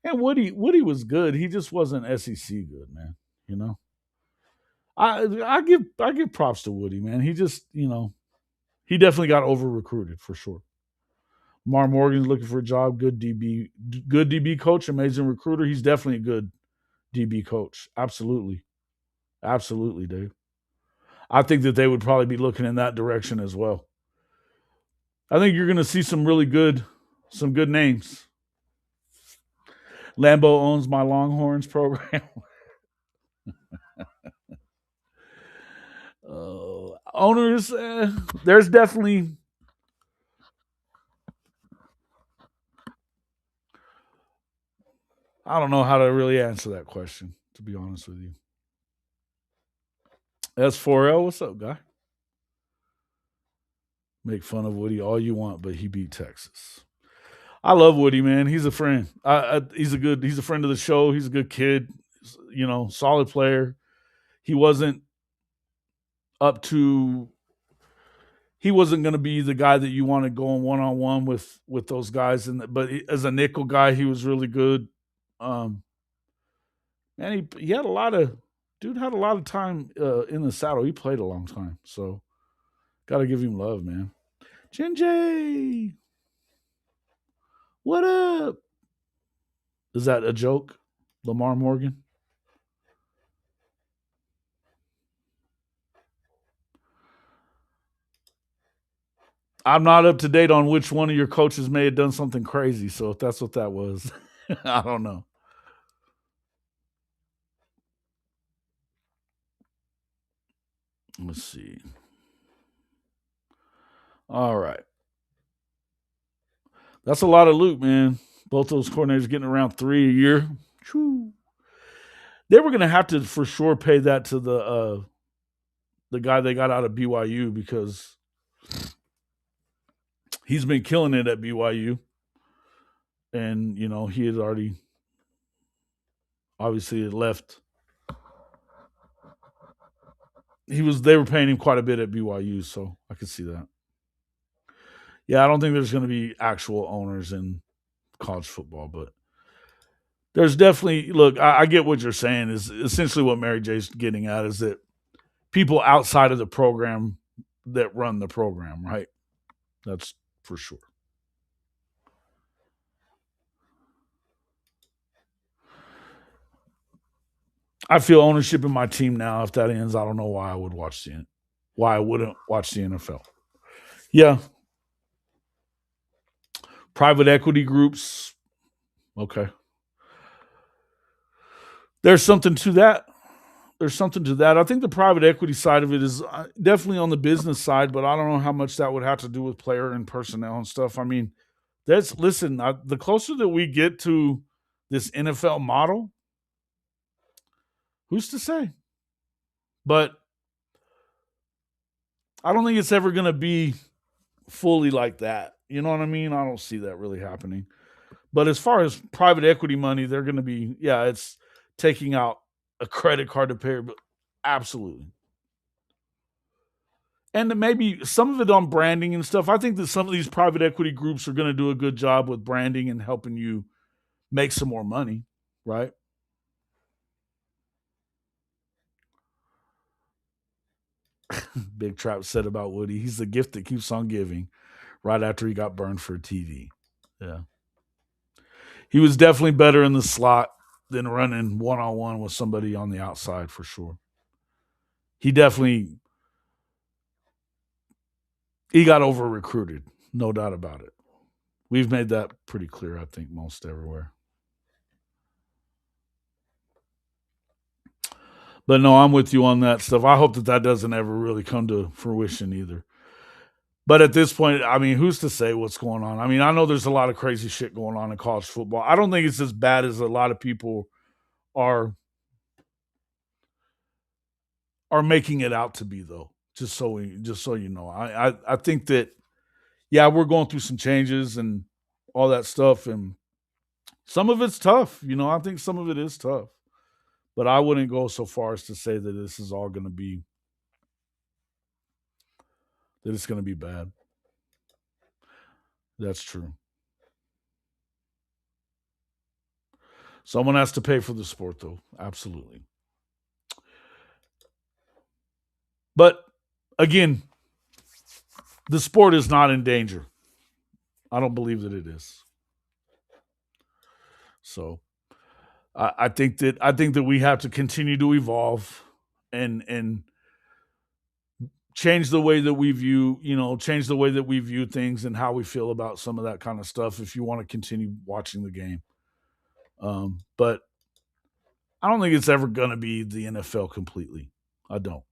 And Woody was good. He just wasn't SEC good, man. I give props to Woody, man. He just, he definitely got over recruited for sure. Mar Morgan's looking for a job. Good DB coach, amazing recruiter. He's definitely a good DB coach. Absolutely, Dave. I think that they would probably be looking in that direction as well. I think you're going to see some good names. Lambeau owns my Longhorns program. Owners, there's definitely. I don't know how to really answer that question, to be honest with you. S4L, what's up, guy? Make fun of Woody all you want, but he beat Texas. I love Woody, man. He's a friend. He's a friend of the show. He's a good kid, solid player. He wasn't going to be the guy that you want to go on one-on-one with those guys. But as a nickel guy, he was really good. And he had a lot of time in the saddle. He played a long time. So got to give him love, man. Jinjay, what up? Is that a joke? Lamar Morgan? I'm not up to date on which one of your coaches may have done something crazy. So if that's what that was, I don't know. Let's see. All right. That's a lot of loot, man. Both those coordinators getting around 3 a year. Whew. They were going to have to for sure pay that to the guy they got out of BYU, because he's been killing it at BYU. And, he had already obviously left. They were paying him quite a bit at BYU, so I could see that. Yeah, I don't think there's going to be actual owners in college football, but there's definitely, look, I get what you're saying. Is essentially what Mary J's getting at, is that people outside of the program that run the program, right? That's for sure. I feel ownership in my team now. If that ends, I don't know why I wouldn't watch the NFL. Yeah. Private equity groups. Okay. There's something to that. there's something to that. I think the private equity side of it is definitely on the business side, but I don't know how much that would have to do with player and personnel and stuff. I mean, the closer that we get to this NFL model, who's to say? But I don't think it's ever going to be fully like that. You know what I mean? I don't see that really happening. But as far as private equity money, they're going to be, it's taking out a credit card to pay, but absolutely. And maybe some of it on branding and stuff. I think that some of these private equity groups are going to do a good job with branding and helping you make some more money, right? Big Trap said about Woody, he's the gift that keeps on giving right after he got burned for TV. Yeah. He was definitely better in the slot than running one-on-one with somebody on the outside for sure. He got over recruited, no doubt about it. We've made that pretty clear, I think, most everywhere. But no, I'm with you on that stuff. I hope that doesn't ever really come to fruition either. But at this point, I mean, who's to say what's going on? I mean, I know there's a lot of crazy shit going on in college football. I don't think it's as bad as a lot of people are making it out to be, though. Just so you know, I think that we're going through some changes and all that stuff, and some of it's tough. You know, I think some of it is tough, but I wouldn't go so far as to say that this is all going to be it's going to be bad. That's true. Someone has to pay for the sport, though. Absolutely. But again, the sport is not in danger. I don't believe that it is. So I think that we have to continue to evolve and change the way that we view things and how we feel about some of that kind of stuff if you want to continue watching the game. But I don't think it's ever going to be the NFL completely. I don't.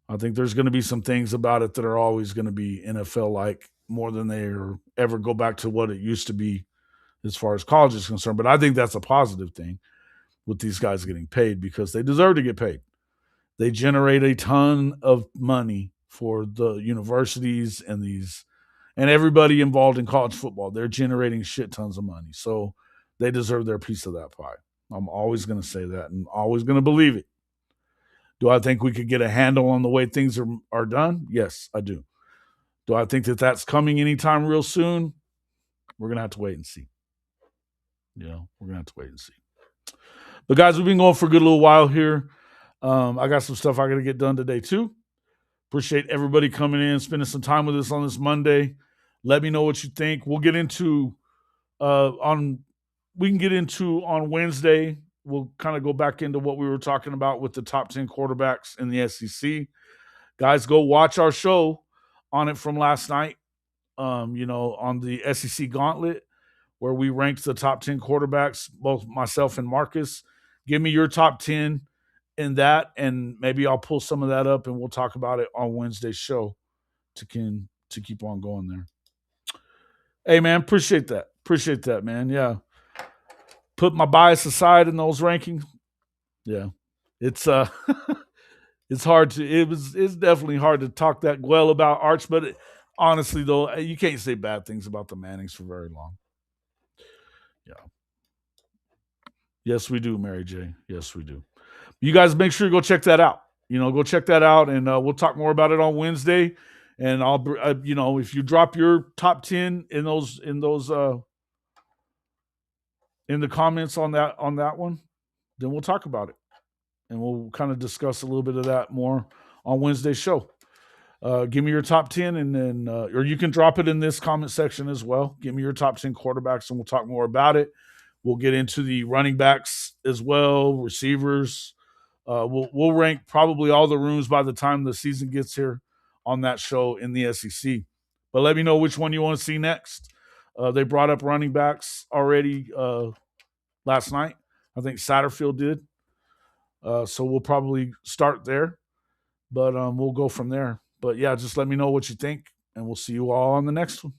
I think there's going to be some things about it that are always going to be NFL-like more than they ever go back to what it used to be as far as college is concerned. But I think that's a positive thing with these guys getting paid because they deserve to get paid. They generate a ton of money for the universities and everybody involved in college football. They're generating shit tons of money. So they deserve their piece of that pie. I'm always going to say that and always going to believe it. Do I think we could get a handle on the way things are done? Yes, I do. Do I think that that's coming anytime real soon? We're going to have to wait and see. We're going to have to wait and see. But guys, we've been going for a good little while here. I got some stuff I got to get done today too. Appreciate everybody coming in, spending some time with us on this Monday. Let me know what you think. We'll get into on Wednesday. We'll kind of go back into what we were talking about with the top 10 quarterbacks in the SEC. Guys, go watch our show on it from last night. On the SEC Gauntlet, where we ranked the top 10 quarterbacks, both myself and Marcus. Give me your top 10 in that, and maybe I'll pull some of that up and we'll talk about it on Wednesday's show to keep on going there. Hey, man, appreciate that, man. Yeah. Put my bias aside in those rankings. Yeah. It's it's definitely hard to talk that well about Arch, but honestly, though, you can't say bad things about the Mannings for very long. Yeah. Yes, we do, Mary J. Yes, we do. You guys make sure you go check that out. Go check that out, and we'll talk more about it on Wednesday. And I'll, if you drop your top 10 in the comments on that one, then we'll talk about it, and we'll kind of discuss a little bit of that more on Wednesday's show. Give me your top 10, and then or you can drop it in this comment section as well. Give me your top 10 quarterbacks, and we'll talk more about it. We'll get into the running backs as well, receivers. We'll rank probably all the rooms by the time the season gets here on that show in the SEC. But let me know which one you want to see next. They brought up running backs already last night. I think Satterfield did. So we'll probably start there, but we'll go from there. But yeah, just let me know what you think, and we'll see you all on the next one.